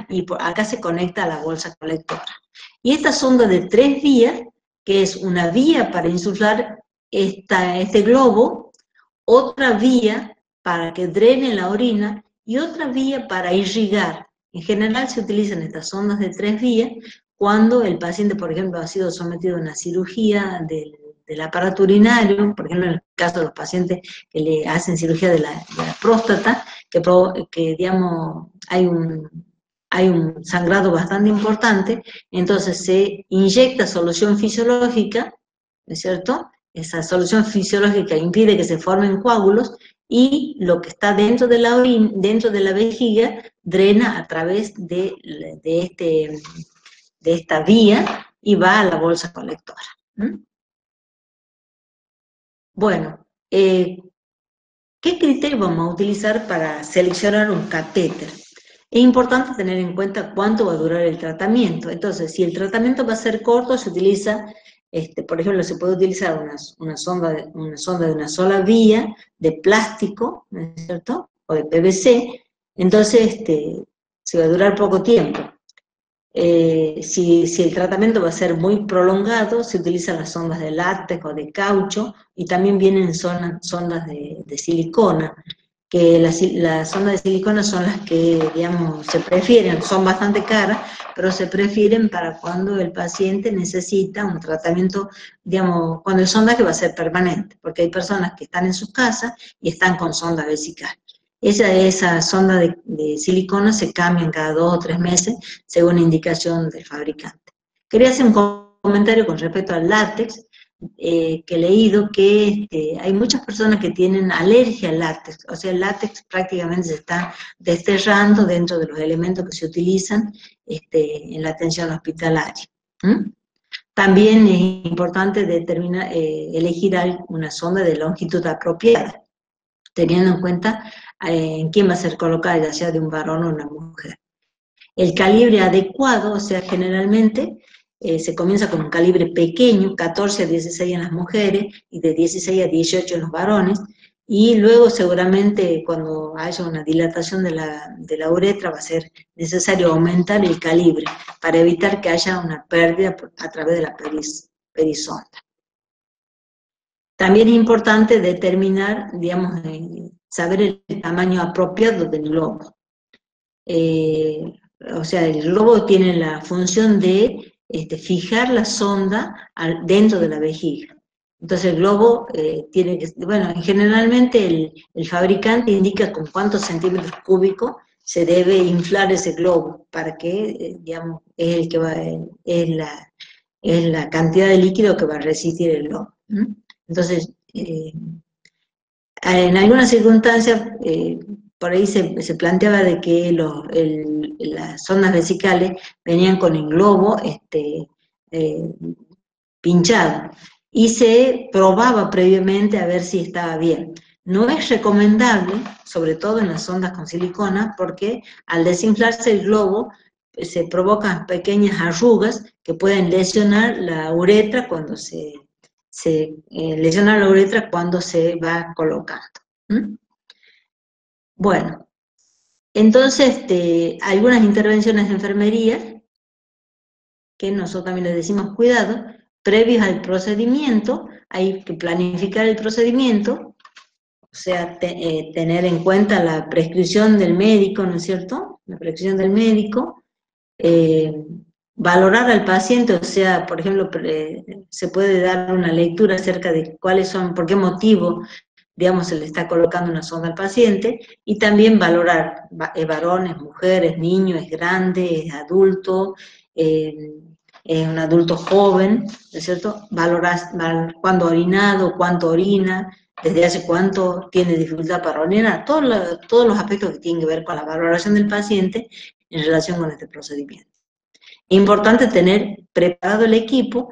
y acá se conecta a la bolsa colectora. Y esta sonda de 3 vías, que es una vía para insuflar este globo, otra vía para que drene la orina y otra vía para irrigar. En general se utilizan estas sondas de 3 vías cuando el paciente, por ejemplo, ha sido sometido a una cirugía del aparato urinario, por ejemplo, en el caso de los pacientes que le hacen cirugía de la próstata, que digamos, hay un sangrado bastante importante, entonces se inyecta solución fisiológica, ¿no es cierto? Esa solución fisiológica impide que se formen coágulos, y lo que está dentro de la orina, dentro de la vejiga, drena a través de esta vía y va a la bolsa colectora. Bueno, ¿qué criterio vamos a utilizar para seleccionar un catéter? Es importante tener en cuenta cuánto va a durar el tratamiento. Entonces, si el tratamiento va a ser corto, se utiliza, por ejemplo, se puede utilizar una sonda de una sola vía, de plástico, ¿no es cierto?, o de PVC. Entonces, se va a durar poco tiempo. Si el tratamiento va a ser muy prolongado, se utilizan las sondas de látex o de caucho, y también vienen sondas de silicona, que las sondas de silicona son las que, digamos, se prefieren, son bastante caras, pero se prefieren para cuando el paciente necesita un tratamiento, digamos, cuando el sondaje va a ser permanente, porque hay personas que están en sus casas y están con sonda vesical. Esa sonda de silicona se cambian cada 2 o 3 meses, según indicación del fabricante. Quería hacer un comentario con respecto al látex. que he leído que hay muchas personas que tienen alergia al látex, o sea, el látex prácticamente se está desterrando dentro de los elementos que se utilizan en la atención hospitalaria. ¿Mm? También es importante determinar, elegir una sonda de longitud apropiada, teniendo en cuenta en quién va a ser colocada, ya sea de un varón o una mujer. El calibre adecuado, o sea, generalmente se comienza con un calibre pequeño, 14 a 16 en las mujeres y de 16 a 18 en los varones, y luego seguramente cuando haya una dilatación de la uretra va a ser necesario aumentar el calibre para evitar que haya una pérdida a través de la perisonda. También es importante determinar, digamos, saber el tamaño apropiado del globo. O sea, el globo tiene la función de fijar la sonda dentro de la vejiga. Entonces el globo tiene que, bueno, generalmente el fabricante indica con cuántos centímetros cúbicos se debe inflar ese globo para que, digamos, es el que va, es la cantidad de líquido que va a resistir el globo. Entonces, en algunas circunstancias, por ahí se planteaba de que las sondas vesicales venían con el globo pinchado y se probaba previamente a ver si estaba bien. No es recomendable, sobre todo en las sondas con silicona, porque al desinflarse el globo se provocan pequeñas arrugas que pueden lesionar la uretra cuando se va colocando. ¿Mm? Bueno, entonces algunas intervenciones de enfermería, que nosotros también les decimos cuidado, previos al procedimiento, hay que planificar el procedimiento, o sea, tener en cuenta la prescripción del médico, ¿no es cierto? La prescripción del médico, valorar al paciente, o sea, por ejemplo, se puede dar una lectura acerca de cuáles son, por qué motivo, digamos, se le está colocando una sonda al paciente, y también valorar, varones, mujeres, niños, es grande, es adulto, es un adulto joven, ¿no es cierto? Valorar cuándo ha orinado, cuánto orina, desde hace cuánto tiene dificultad para orinar, todos los aspectos que tienen que ver con la valoración del paciente en relación con este procedimiento. Es importante tener preparado el equipo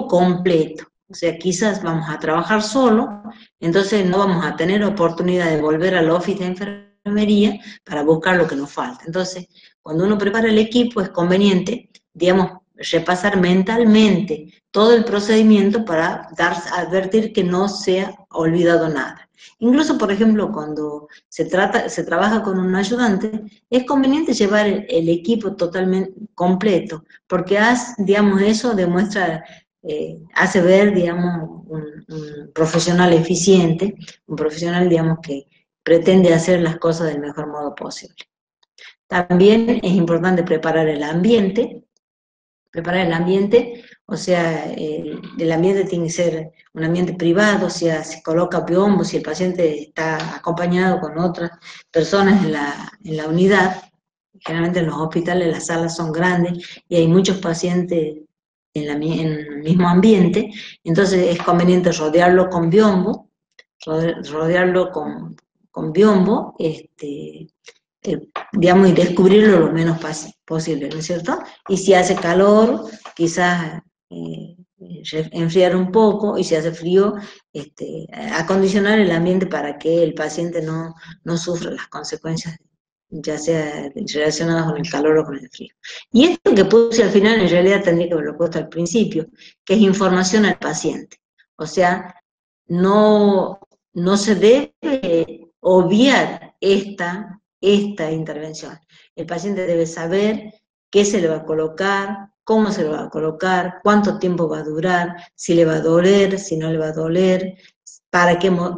completo. O sea, quizás vamos a trabajar solo, entonces no vamos a tener oportunidad de volver al office de enfermería para buscar lo que nos falta. Entonces, cuando uno prepara el equipo es conveniente, digamos, repasar mentalmente todo el procedimiento para advertir que no se ha olvidado nada. Incluso, por ejemplo, cuando se trabaja con un ayudante, es conveniente llevar el equipo totalmente completo, porque digamos, eso demuestra, hace ver, digamos, un profesional eficiente, un profesional, digamos, que pretende hacer las cosas del mejor modo posible. También es importante preparar el ambiente, o sea, el ambiente tiene que ser un ambiente privado, o sea, se coloca biombo, si el paciente está acompañado con otras personas en la unidad, generalmente en los hospitales las salas son grandes y hay muchos pacientes en el mismo ambiente, entonces es conveniente rodearlo con biombo, digamos, y descubrirlo lo menos posible, ¿no es cierto? Y si hace calor, quizás enfriar un poco, y si hace frío, acondicionar el ambiente para que el paciente no sufra las consecuencias, ya sea relacionadas con el calor o con el frío. Y esto que puse al final, en realidad tendría que haberlo puesto al principio, que es información al paciente. O sea, no se debe obviar esta intervención. El paciente debe saber qué se le va a colocar, cómo se lo va a colocar, cuánto tiempo va a durar, si le va a doler, si no le va a doler,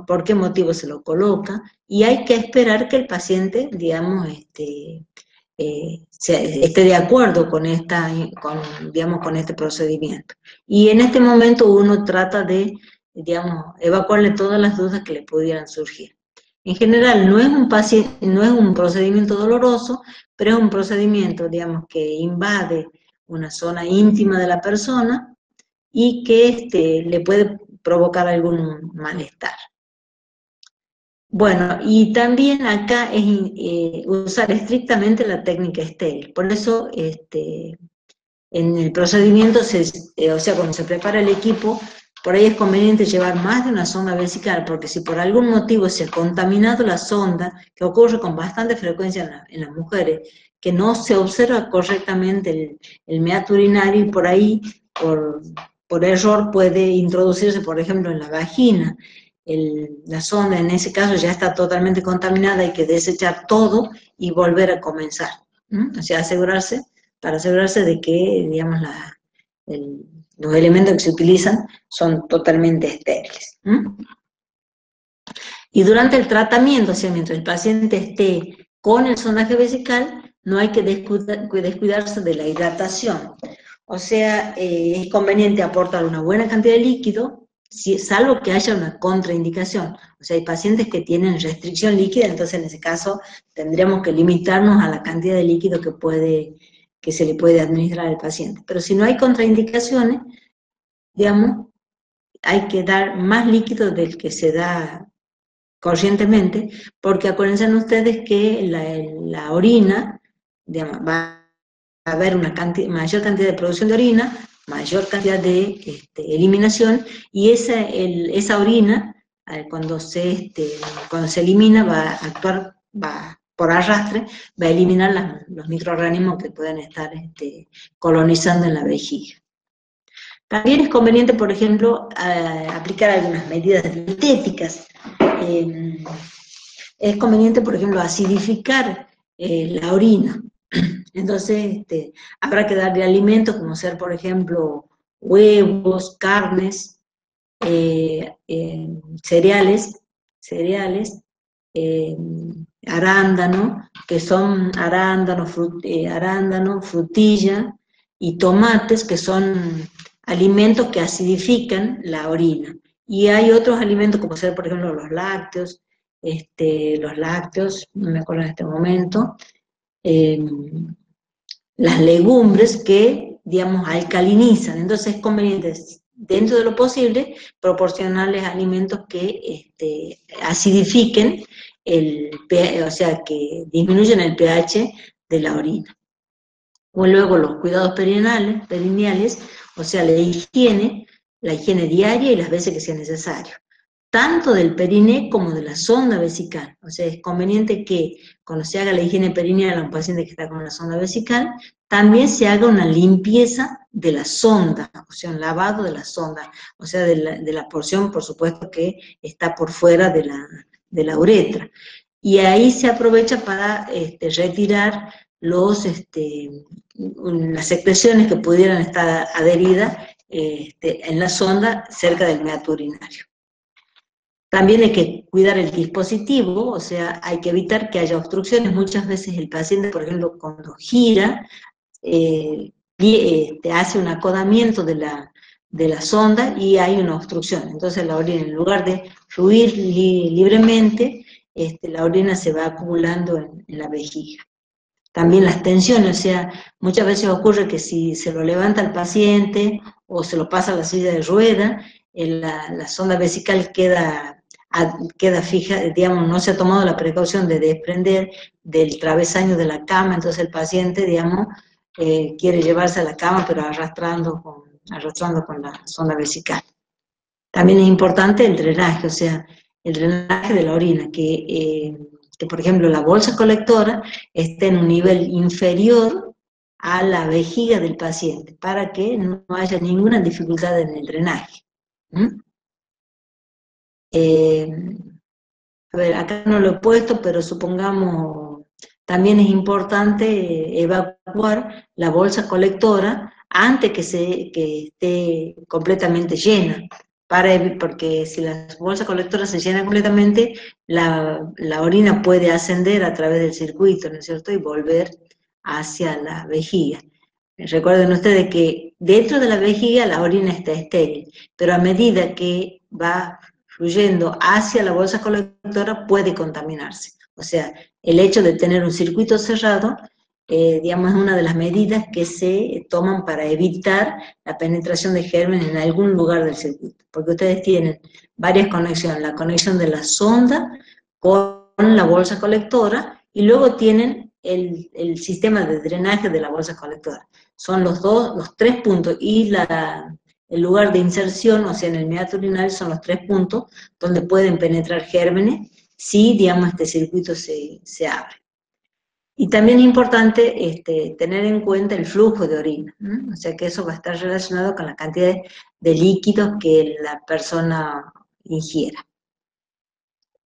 por qué motivo se lo coloca, y hay que esperar que el paciente, digamos, esté de acuerdo con este procedimiento. Y en este momento uno trata de, digamos, evacuarle todas las dudas que le pudieran surgir. En general no es un procedimiento doloroso, pero es un procedimiento, digamos, que invade una zona íntima de la persona y que le puede provocar algún malestar. Bueno, y también acá es usar estrictamente la técnica estéril. Por eso, en el procedimiento, o sea, cuando se prepara el equipo, por ahí es conveniente llevar más de una sonda vesical, porque si por algún motivo se ha contaminado la sonda, que ocurre con bastante frecuencia en las mujeres, que no se observa correctamente el meato urinario y por ahí, por error, puede introducirse, por ejemplo, en la vagina. La sonda en ese caso ya está totalmente contaminada, hay que desechar todo y volver a comenzar. O sea, para asegurarse de que, digamos, los elementos que se utilizan son totalmente estériles. Y durante el tratamiento, o sea, mientras el paciente esté con el sondaje vesical, no hay que descuidarse de la hidratación. O sea, es conveniente aportar una buena cantidad de líquido, salvo que haya una contraindicación. O sea, hay pacientes que tienen restricción líquida, entonces en ese caso tendremos que limitarnos a la cantidad de líquido que se le puede administrar al paciente. Pero si no hay contraindicaciones, digamos, hay que dar más líquido del que se da corrientemente, porque acuérdense ustedes que la orina, digamos, va a haber una mayor cantidad de producción de orina, mayor cantidad de eliminación, y esa orina, cuando se elimina, va a actuar, por arrastre, va a eliminar los microorganismos que pueden estar colonizando en la vejiga. También es conveniente, por ejemplo, aplicar algunas medidas dietéticas. Es conveniente, por ejemplo, acidificar la orina. Entonces, habrá que darle alimentos como ser, por ejemplo, huevos, carnes, cereales, arándano, que son arándano, frutilla, y tomates, que son alimentos que acidifican la orina. Y hay otros alimentos, como ser, por ejemplo, los lácteos, no me acuerdo en este momento, las legumbres que, digamos, alcalinizan. Entonces es conveniente, dentro de lo posible, proporcionarles alimentos que acidifiquen o sea, que disminuyen el pH de la orina. O luego los cuidados perineales, o sea, la higiene diaria y las veces que sea necesario, tanto del periné como de la sonda vesical. O sea, es conveniente que cuando se haga la higiene perineal a un paciente que está con la sonda vesical, también se haga una limpieza de la sonda, o sea, un lavado de la sonda, o sea, de la porción, por supuesto, que está por fuera de la uretra. Y ahí se aprovecha para retirar las secreciones que pudieran estar adheridas en la sonda cerca del meato urinario. También hay que cuidar el dispositivo, o sea, hay que evitar que haya obstrucciones. Muchas veces el paciente, por ejemplo, cuando gira, hace un acodamiento de la sonda y hay una obstrucción. Entonces la orina, en lugar de fluir libremente, la orina se va acumulando en la vejiga. También las tensiones, o sea, muchas veces ocurre que si se lo levanta el paciente o se lo pasa a la silla de rueda, la sonda vesical queda fija, digamos, no se ha tomado la precaución de desprender del travesaño de la cama, entonces el paciente, digamos, quiere llevarse a la cama, pero arrastrando con la sonda vesical. También es importante el drenaje, o sea, el drenaje de la orina, que por ejemplo la bolsa colectora esté en un nivel inferior a la vejiga del paciente, para que no haya ninguna dificultad en el drenaje. A ver, acá no lo he puesto, pero supongamos, también es importante evacuar la bolsa colectora antes que esté completamente llena, porque si la bolsa colectora se llena completamente, la orina puede ascender a través del circuito, ¿no es cierto?, y volver hacia la vejiga. Recuerden ustedes que dentro de la vejiga la orina está estéril, pero a medida que va fluyendo hacia la bolsa colectora puede contaminarse. O sea, el hecho de tener un circuito cerrado, digamos, es una de las medidas que se toman para evitar la penetración de gérmenes en algún lugar del circuito, porque ustedes tienen varias conexiones, la conexión de la sonda con la bolsa colectora, y luego tienen el sistema de drenaje de la bolsa colectora. Son los 3 puntos, y el lugar de inserción, o sea, en el meato urinario, son los 3 puntos donde pueden penetrar gérmenes si, digamos, este circuito se abre. Y también es importante tener en cuenta el flujo de orina, ¿no? O sea que eso va a estar relacionado con la cantidad de líquidos que la persona ingiera.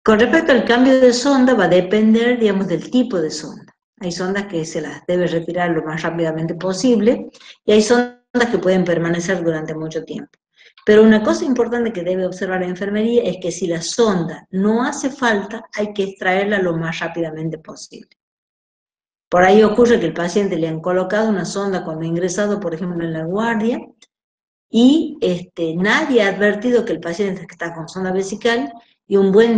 Con respecto al cambio de sonda, va a depender, digamos, del tipo de sonda. Hay sondas que se las debe retirar lo más rápidamente posible, y hay sondas que pueden permanecer durante mucho tiempo. Pero una cosa importante que debe observar la enfermería es que si la sonda no hace falta, hay que extraerla lo más rápidamente posible. Por ahí ocurre que el paciente le han colocado una sonda cuando ha ingresado, por ejemplo, en la guardia, y nadie ha advertido que el paciente está con sonda vesical,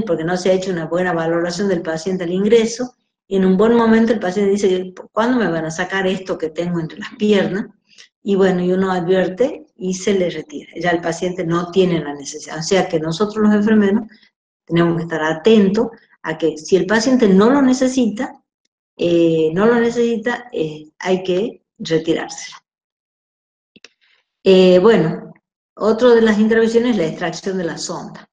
porque no se ha hecho una buena valoración del paciente al ingreso, y en un buen momento el paciente dice, ¿cuándo me van a sacar esto que tengo entre las piernas? Y bueno, y uno advierte y se le retira. Ya el paciente no tiene la necesidad. O sea que nosotros los enfermeros tenemos que estar atentos a que si el paciente no lo necesita, hay que retirarse. Bueno, otra de las intervenciones es la extracción de la sonda.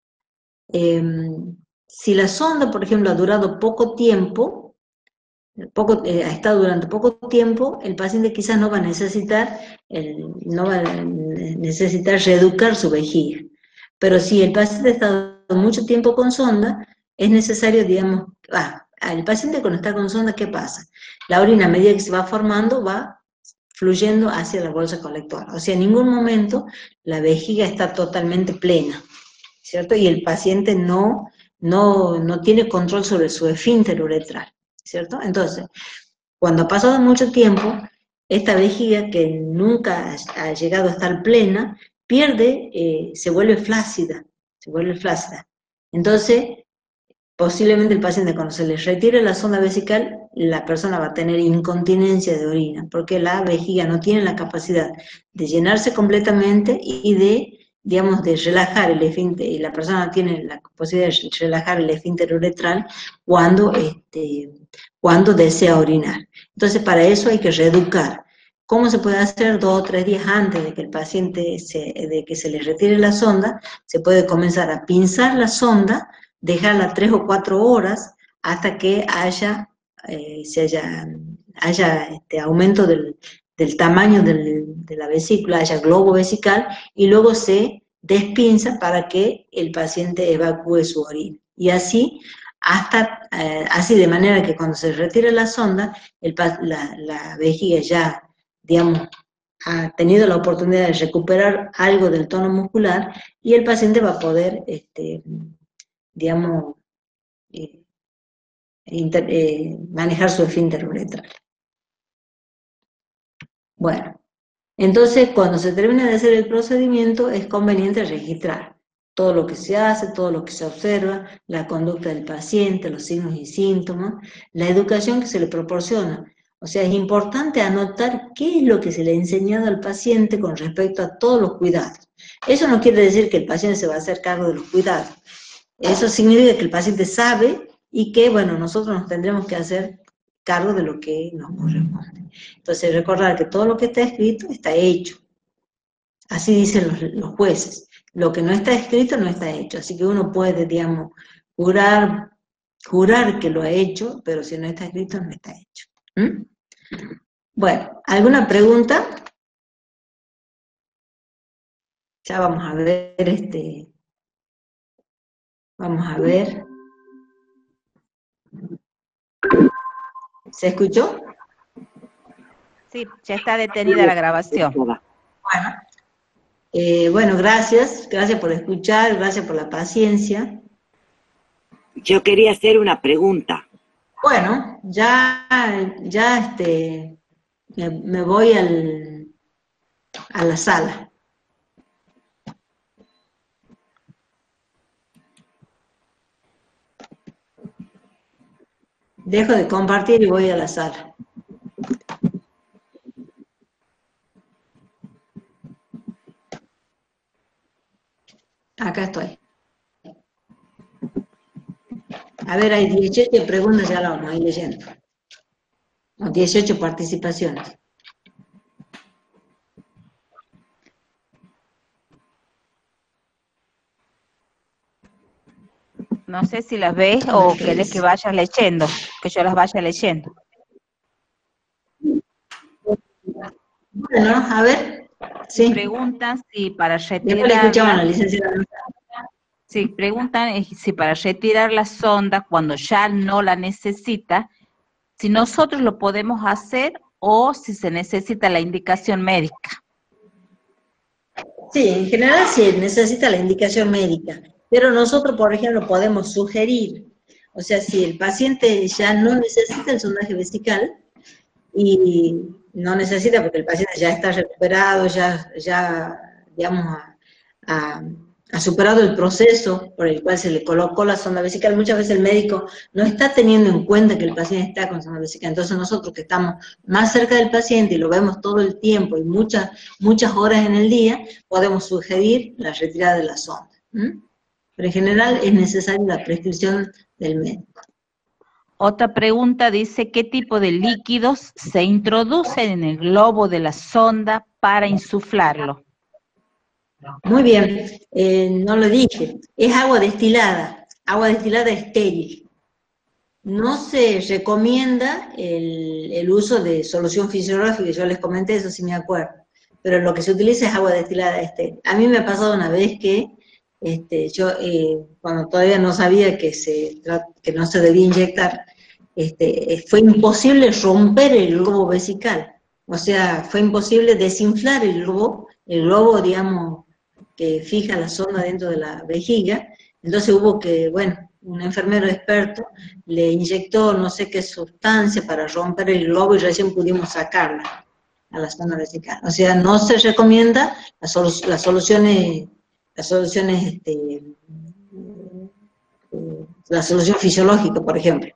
Si la sonda, por ejemplo, ha durado poco tiempo, ha estado durante poco tiempo, el paciente quizás no va a necesitar reeducar su vejiga. Pero si el paciente ha estado mucho tiempo con sonda, es necesario, digamos, el paciente cuando está con sonda, ¿qué pasa? La orina, a medida que se va formando, va fluyendo hacia la bolsa colectora. O sea, en ningún momento la vejiga está totalmente plena, ¿cierto? Y el paciente no tiene control sobre su esfínter uretral, ¿cierto? Entonces, cuando ha pasado mucho tiempo, esta vejiga que nunca ha llegado a estar plena, se vuelve flácida, Entonces, posiblemente el paciente, cuando se le retire la sonda vesical, la persona va a tener incontinencia de orina, porque la vejiga no tiene la capacidad de llenarse completamente y de relajar el esfínter, y la persona tiene la posibilidad de relajar el esfínter uretral cuando desea orinar. Entonces, para eso hay que reeducar. ¿Cómo se puede hacer? 2 o 3 días antes de que el paciente, de que se le retire la sonda, se puede comenzar a pinzar la sonda, dejarla 3 o 4 horas hasta que haya aumento del tamaño de la vesícula, haya globo vesical, y luego se despinza para que el paciente evacúe su orina. Y así, así de manera que cuando se retire la sonda, la vejiga ya, digamos, ha tenido la oportunidad de recuperar algo del tono muscular, y el paciente va a poder, digamos, manejar su esfínter uretral. Bueno, entonces cuando se termina de hacer el procedimiento, es conveniente registrar todo lo que se hace, todo lo que se observa, la conducta del paciente, los signos y síntomas, la educación que se le proporciona. O sea, es importante anotar qué es lo que se le ha enseñado al paciente con respecto a todos los cuidados. Eso no quiere decir que el paciente se va a hacer cargo de los cuidados. Eso significa que el paciente sabe, y que, bueno, nosotros nos tendremos que hacer cargo de lo que nos corresponde. Entonces, recordar que todo lo que está escrito está hecho. Así dicen los jueces. Lo que no está escrito no está hecho. Así que uno puede, digamos, jurar que lo ha hecho, pero si no está escrito, no está hecho. ¿Mm? Bueno, ¿alguna pregunta? Ya vamos a ver, vamos a ver. ¿Se escuchó? Sí, ya está detenida la grabación. Bueno, gracias por escuchar, gracias por la paciencia. Yo quería hacer una pregunta. Bueno, ya me voy a la sala. Dejo de compartir y voy a la sala. Acá estoy. A ver, hay 18 preguntas, ya las vamos a ir leyendo. 18 participaciones. No sé si las ves o querés que vayas leyendo, que yo las vaya leyendo. Bueno, a ver. Sí. Preguntan si para Después le escuchamos a la retirarla, licenciada. sí, preguntan si para retirar la sonda cuando ya no la necesita, si nosotros lo podemos hacer o si se necesita la indicación médica. Sí, en general sí necesita la indicación médica, pero nosotros, por ejemplo, podemos sugerir, o sea, si el paciente ya no necesita el sondaje vesical y no necesita porque el paciente ya está recuperado, ya digamos, ha superado el proceso por el cual se le colocó la sonda vesical, muchas veces el médico no está teniendo en cuenta que el paciente está con sonda vesical. Entonces nosotros que estamos más cerca del paciente y lo vemos todo el tiempo y muchas horas en el día, podemos sugerir la retirada de la sonda. Pero en general es necesaria la prescripción del médico. Otra pregunta dice, ¿qué tipo de líquidos se introducen en el globo de la sonda para insuflarlo? Muy bien, no lo dije, es agua destilada estéril. No se recomienda el uso de solución fisiológica, yo les comenté eso, si me acuerdo, pero lo que se utiliza es agua destilada estéril. A mí me ha pasado una vez que yo, cuando todavía no sabía que no se debía inyectar, fue imposible romper el globo vesical, o sea, fue imposible desinflar el globo, digamos, que fija la sonda dentro de la vejiga. Entonces hubo que, bueno, un enfermero experto le inyectó no sé qué sustancia para romper el globo y recién pudimos sacarla a la sonda vesical. O sea, no se recomienda las soluciones, la solución fisiológica, por ejemplo,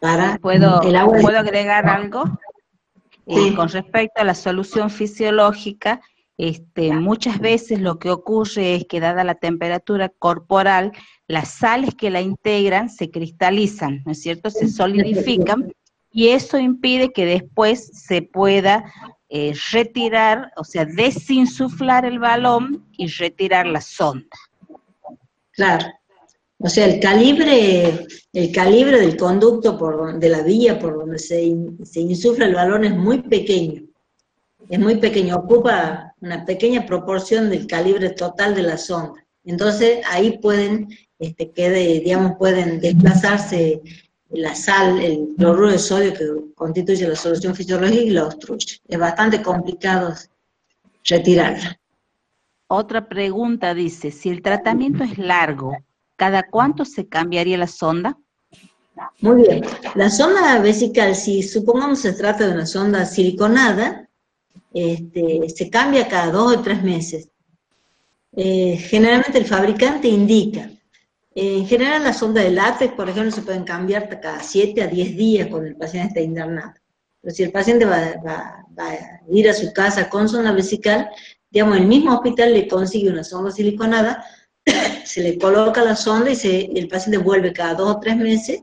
para ¿Puedo el agua. agregar algo? Sí. Con respecto a la solución fisiológica, muchas veces lo que ocurre es que dada la temperatura corporal, las sales que la integran se cristalizan, ¿no es cierto? Se solidifican y eso impide que después se pueda retirar, o sea, desinsuflar el balón y retirar la sonda. Claro. O sea, el calibre del conducto de la vía por donde se insufla el balón es muy pequeño. Es muy pequeño, ocupa una pequeña proporción del calibre total de la sonda. Entonces, ahí pueden desplazarse la sal, el cloruro de sodio que constituye la solución fisiológica y la obstruye. Es bastante complicado retirarla. Otra pregunta dice, si el tratamiento es largo, ¿cada cuánto se cambiaría la sonda? Muy bien. La sonda vesical, si supongamos se trata de una sonda siliconada, se cambia cada 2 o 3 meses. Generalmente el fabricante indica. En general las sondas de látex, por ejemplo, se pueden cambiar cada 7 a 10 días cuando el paciente está internado. Pero si el paciente va a ir a su casa con sonda vesical, digamos, el mismo hospital le consigue una sonda siliconada, se le coloca la sonda y el paciente vuelve cada 2 o 3 meses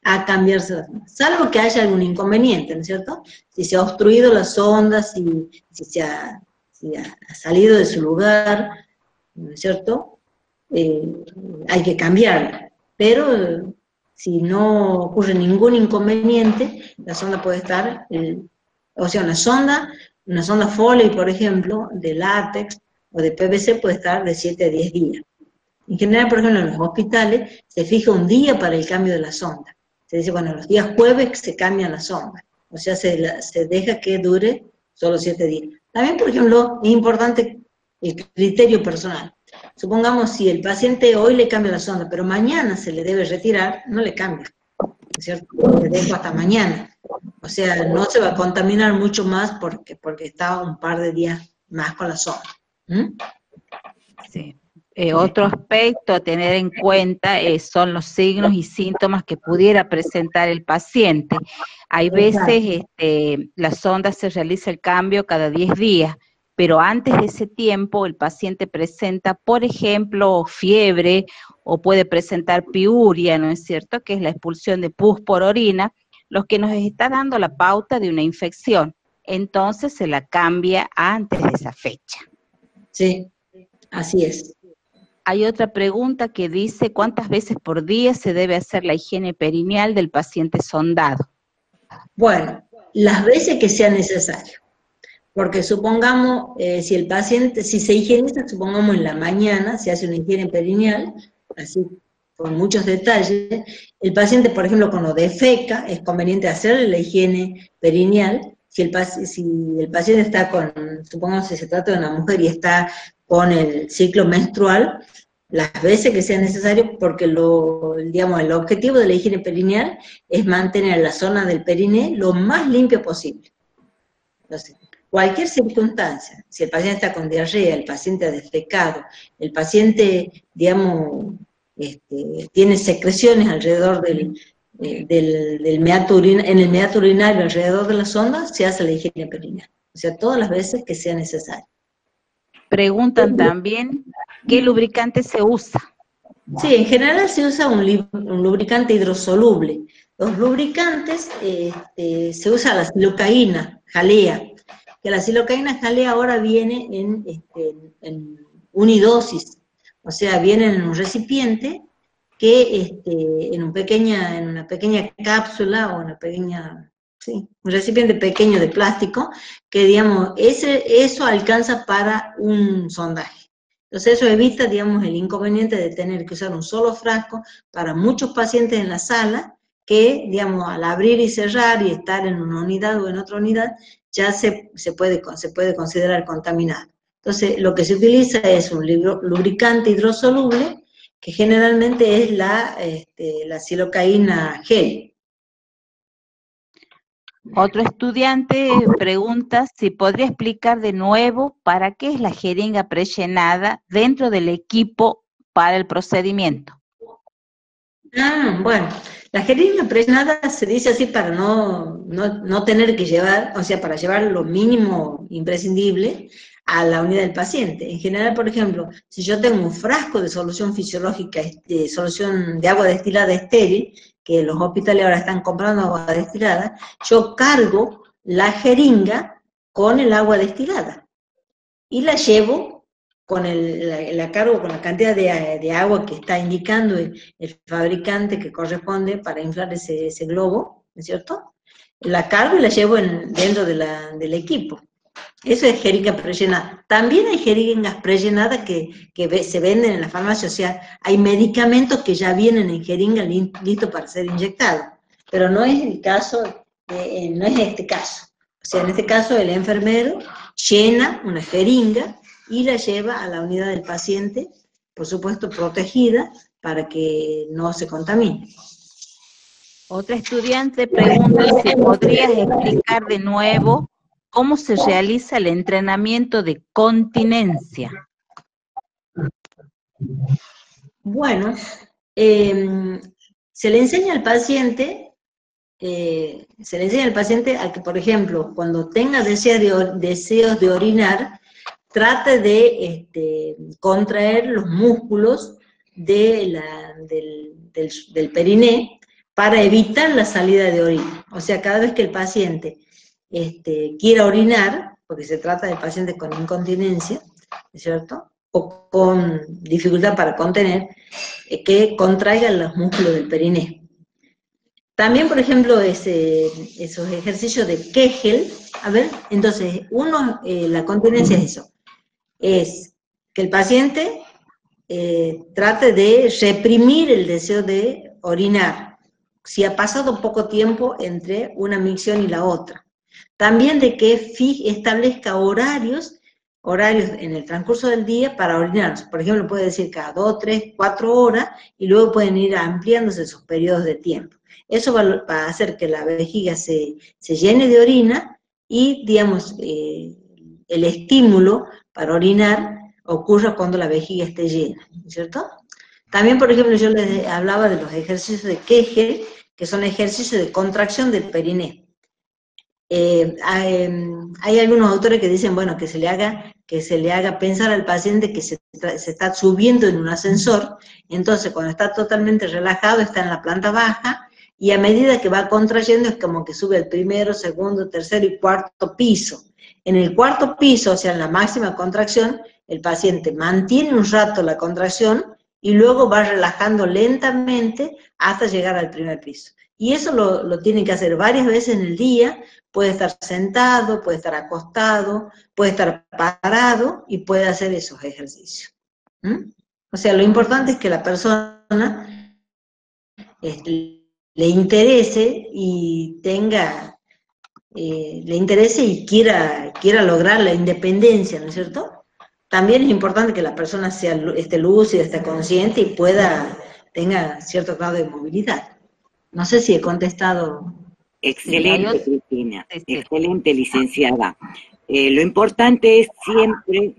a cambiarse la sonda, salvo que haya algún inconveniente, ¿no es cierto? Si se ha obstruido la sonda, si ha salido de su lugar, ¿no es cierto? Hay que cambiarla, pero si no ocurre ningún inconveniente, la sonda puede estar, o sea, una sonda Foley, por ejemplo, de látex o de PVC puede estar de 7 a 10 días. En general, por ejemplo, en los hospitales se fija un día para el cambio de la sonda. Se dice, bueno, los días jueves se cambia la sonda. O sea, se deja que dure solo 7 días. También, por ejemplo, es importante el criterio personal. Supongamos si el paciente hoy le cambia la sonda, pero mañana se le debe retirar, no le cambia, ¿no es cierto? Le dejo hasta mañana. O sea, no se va a contaminar mucho más porque está un par de días más con la sonda. Sí. Otro aspecto a tener en cuenta son los signos y síntomas que pudiera presentar el paciente. Hay veces la sonda se realiza el cambio cada 10 días, pero antes de ese tiempo el paciente presenta, por ejemplo, fiebre o puede presentar piuria, ¿no es cierto?, que es la expulsión de pus por orina, lo que nos está dando la pauta de una infección. Entonces se la cambia antes de esa fecha. Sí, así es. Hay otra pregunta que dice, ¿cuántas veces por día se debe hacer la higiene perineal del paciente sondado? Bueno, las veces que sea necesario. Porque supongamos, si el paciente, si se higieniza, supongamos en la mañana, se hace una higiene perineal, así con muchos detalles. El paciente, por ejemplo, cuando defeca, es conveniente hacerle la higiene perineal. Si el paciente está con, supongamos si se trata de una mujer y está con el ciclo menstrual, las veces que sea necesario, porque digamos, el objetivo de la higiene perineal es mantener la zona del periné lo más limpia posible. Entonces, cualquier circunstancia, si el paciente está con diarrea, el paciente ha defecado, el paciente, digamos, tiene secreciones alrededor del meato en el meato urinario, alrededor de la sonda, se hace la higiene perineal. O sea, todas las veces que sea necesario. Preguntan también, ¿qué lubricante se usa? Sí, en general se usa un lubricante hidrosoluble. Los lubricantes, se usa la silocaína, jalea, que la silocaína jalea ahora viene en unidosis, o sea, viene en un recipiente que en una pequeña cápsula o un recipiente pequeño de plástico, que digamos, eso alcanza para un sondaje. Entonces eso evita, digamos, el inconveniente de tener que usar un solo frasco para muchos pacientes en la sala, que, digamos, al abrir y cerrar y estar en una unidad o en otra unidad, ya se puede considerar contaminado. Entonces, lo que se utiliza es un lubricante hidrosoluble, que generalmente es la silocaína gel. Otro estudiante pregunta si podría explicar de nuevo para qué es la jeringa prellenada dentro del equipo para el procedimiento. Bueno, la jeringa prellenada se dice así para no tener que llevar, o sea, para llevar lo mínimo imprescindible a la unidad del paciente. En general, por ejemplo, si yo tengo un frasco de solución fisiológica, de solución de agua destilada estéril, que los hospitales ahora están comprando agua destilada, yo cargo la jeringa con el agua destilada y la llevo la cargo con la cantidad de agua que está indicando el fabricante que corresponde para inflar ese globo, ¿no es cierto? La cargo y la llevo dentro del equipo. Eso es jeringa prellenada. También hay jeringas prellenadas que se venden en la farmacia, o sea, hay medicamentos que ya vienen en jeringa listos para ser inyectados, pero no es el caso, no es este caso. O sea, en este caso el enfermero llena una jeringa y la lleva a la unidad del paciente, por supuesto protegida, para que no se contamine. Otra estudiante pregunta si podrías explicar de nuevo cómo se realiza el entrenamiento de continencia. Bueno, se le enseña al paciente a que, por ejemplo, cuando tenga deseos de orinar, trate de contraer los músculos del periné para evitar la salida de orina. O sea, cada vez que el paciente quiera orinar, porque se trata de pacientes con incontinencia, ¿no es cierto?, o con dificultad para contener, que contraigan los músculos del periné. También, por ejemplo, esos ejercicios de Kegel, entonces, la continencia es eso, es que el paciente trate de reprimir el deseo de orinar, si ha pasado poco tiempo entre una micción y la otra. También de que establezca horarios en el transcurso del día para orinar. Por ejemplo, puede decir cada 2, 3, 4 horas, y luego pueden ir ampliándose esos periodos de tiempo. Eso va a hacer que la vejiga se llene de orina y, digamos, el estímulo para orinar ocurra cuando la vejiga esté llena, ¿cierto? También, por ejemplo, yo les hablaba de los ejercicios de Kegel, que son ejercicios de contracción del periné. Hay algunos autores que dicen, bueno, que se le haga pensar al paciente que se está subiendo en un ascensor, entonces cuando está totalmente relajado está en la planta baja, y a medida que va contrayendo es como que sube el primero, segundo, tercero y cuarto piso. En el cuarto piso, o sea, en la máxima contracción, el paciente mantiene un rato la contracción y luego va relajando lentamente hasta llegar al primer piso. Y eso lo tiene que hacer varias veces en el día. Puede estar sentado, puede estar acostado, puede estar parado y puede hacer esos ejercicios. O sea, lo importante es que la persona le interese y le interese y quiera lograr la independencia, ¿no es cierto? También es importante que la persona esté lúcida, esté consciente y tenga cierto grado de movilidad. No sé si he contestado. Excelente, Cristina. Excelente, licenciada. Lo importante es siempre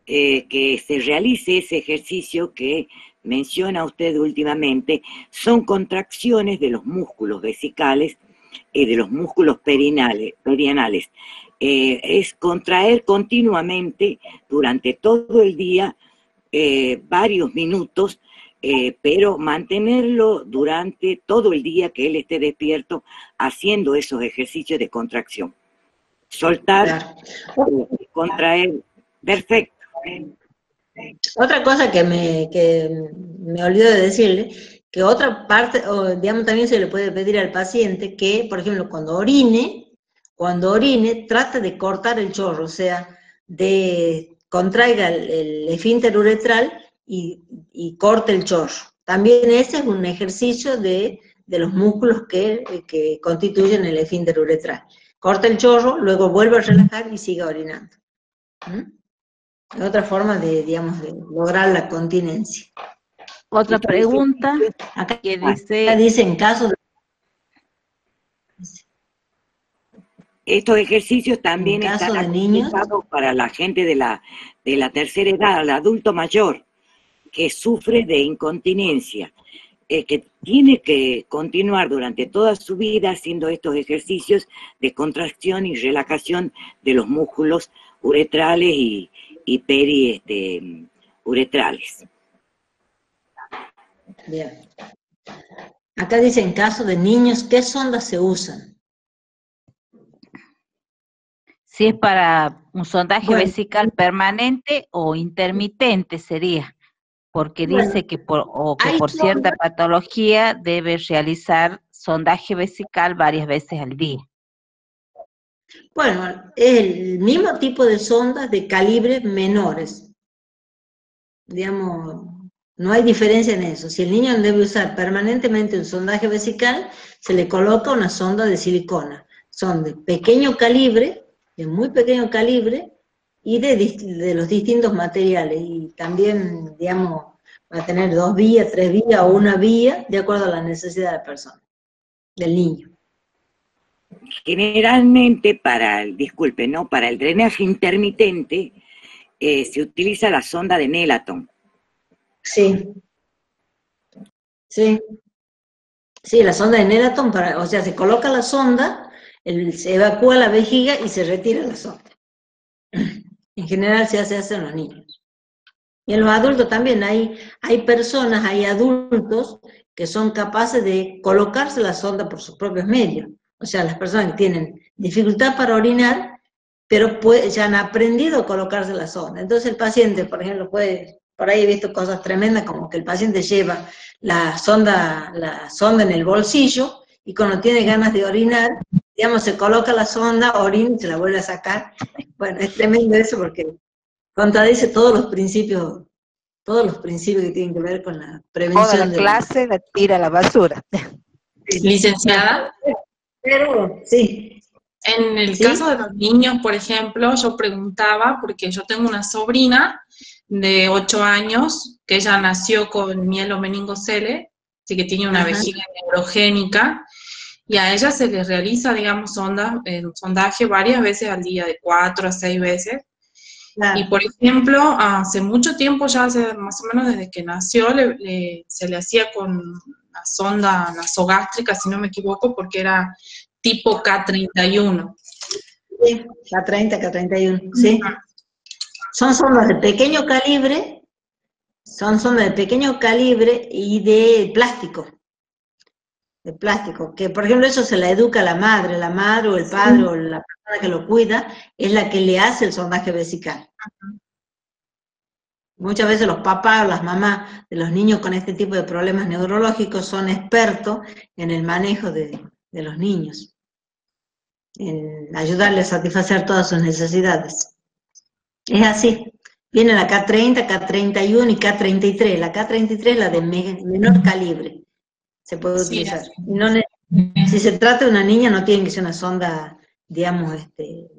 que se realice ese ejercicio que menciona usted últimamente. Son contracciones de los músculos vesicales y de los músculos perianales. Es contraer continuamente durante todo el día, varios minutos, pero mantenerlo durante todo el día que él esté despierto haciendo esos ejercicios de contracción. Soltar, contraer, perfecto. Otra cosa que me olvidé de decirle, que otra parte, o digamos, también se le puede pedir al paciente que, por ejemplo, cuando orine, trate de cortar el chorro, o sea, contraiga el esfínter uretral y corte el chorro. También ese es un ejercicio de los músculos que constituyen el esfínter uretral. Corta el chorro, luego vuelve a relajar y siga orinando. Es otra forma digamos, de lograr la continencia. Otra pregunta acá dice en caso de... Estos ejercicios también están aconsejados para la gente de la tercera edad, al adulto mayor, que sufre de incontinencia, que tiene que continuar durante toda su vida haciendo estos ejercicios de contracción y relajación de los músculos uretrales y periuretrales. Bien. Acá dice, en caso de niños, ¿qué sondas se usan? Si es para un sondaje vesical permanente o intermitente sería, porque dice que por cierta patología debe realizar sondaje vesical varias veces al día. Bueno, es el mismo tipo de sondas de calibre menores. Digamos, no hay diferencia en eso. Si el niño debe usar permanentemente un sondaje vesical, se le coloca una sonda de silicona. Son de pequeño calibre, de muy pequeño calibre, y de los distintos materiales. Y también, digamos, va a tener 2 vías, 3 vías o 1 vía, de acuerdo a la necesidad de la persona, del niño. Generalmente para el drenaje intermitente se utiliza la sonda de Nelaton. Sí. Sí. Sí, la sonda de Nelaton, o sea, se coloca la sonda, se evacúa la vejiga y se retira la sonda. En general se hace en los niños. Y en los adultos también hay personas, hay adultos que son capaces de colocarse la sonda por sus propios medios. O sea, las personas que tienen dificultad para orinar, pero ya han aprendido a colocarse la sonda. Entonces el paciente, por ejemplo, por ahí he visto cosas tremendas, como que el paciente lleva la sonda en el bolsillo, y cuando tiene ganas de orinar, digamos, se coloca la sonda, orina y se la vuelve a sacar. Bueno, es tremendo eso porque contradice todos los principios que tienen que ver con la prevención. Toda la clase la tira a la basura. Licenciada. Pero, sí. En el caso de los niños, por ejemplo, yo preguntaba, porque yo tengo una sobrina de 8 años, que ella nació con mielomeningocele, así que tiene una vejiga neurogénica, y a ella se le realiza, digamos, sondaje varias veces al día, de 4 a 6 veces. Claro. Y, por ejemplo, hace mucho tiempo, ya hace más o menos desde que nació, se le hacía con una sonda nasogástrica, si no me equivoco, porque era tipo K31. Sí, K30, K31, sí. Son sondas de pequeño calibre, y de plástico. De plástico, que por ejemplo eso se la educa a la madre o el padre o la persona que lo cuida, es la que le hace el sondaje vesical. Muchas veces los papás o las mamás de los niños con este tipo de problemas neurológicos son expertos en el manejo de los niños, en ayudarles a satisfacer todas sus necesidades. Es así. Viene la K30, K31 y K33. La K33 es la de menor calibre. Se puede utilizar. Si se trata de una niña, no tiene que ser una sonda, digamos,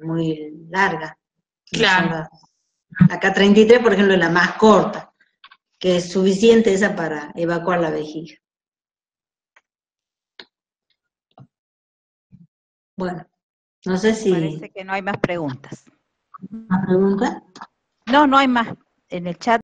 muy larga. Claro. La K33, por ejemplo, es la más corta, que es suficiente esa para evacuar la vejiga. Bueno, no sé si... Parece que no hay más preguntas. ¿Más preguntas? No, no hay más. En el chat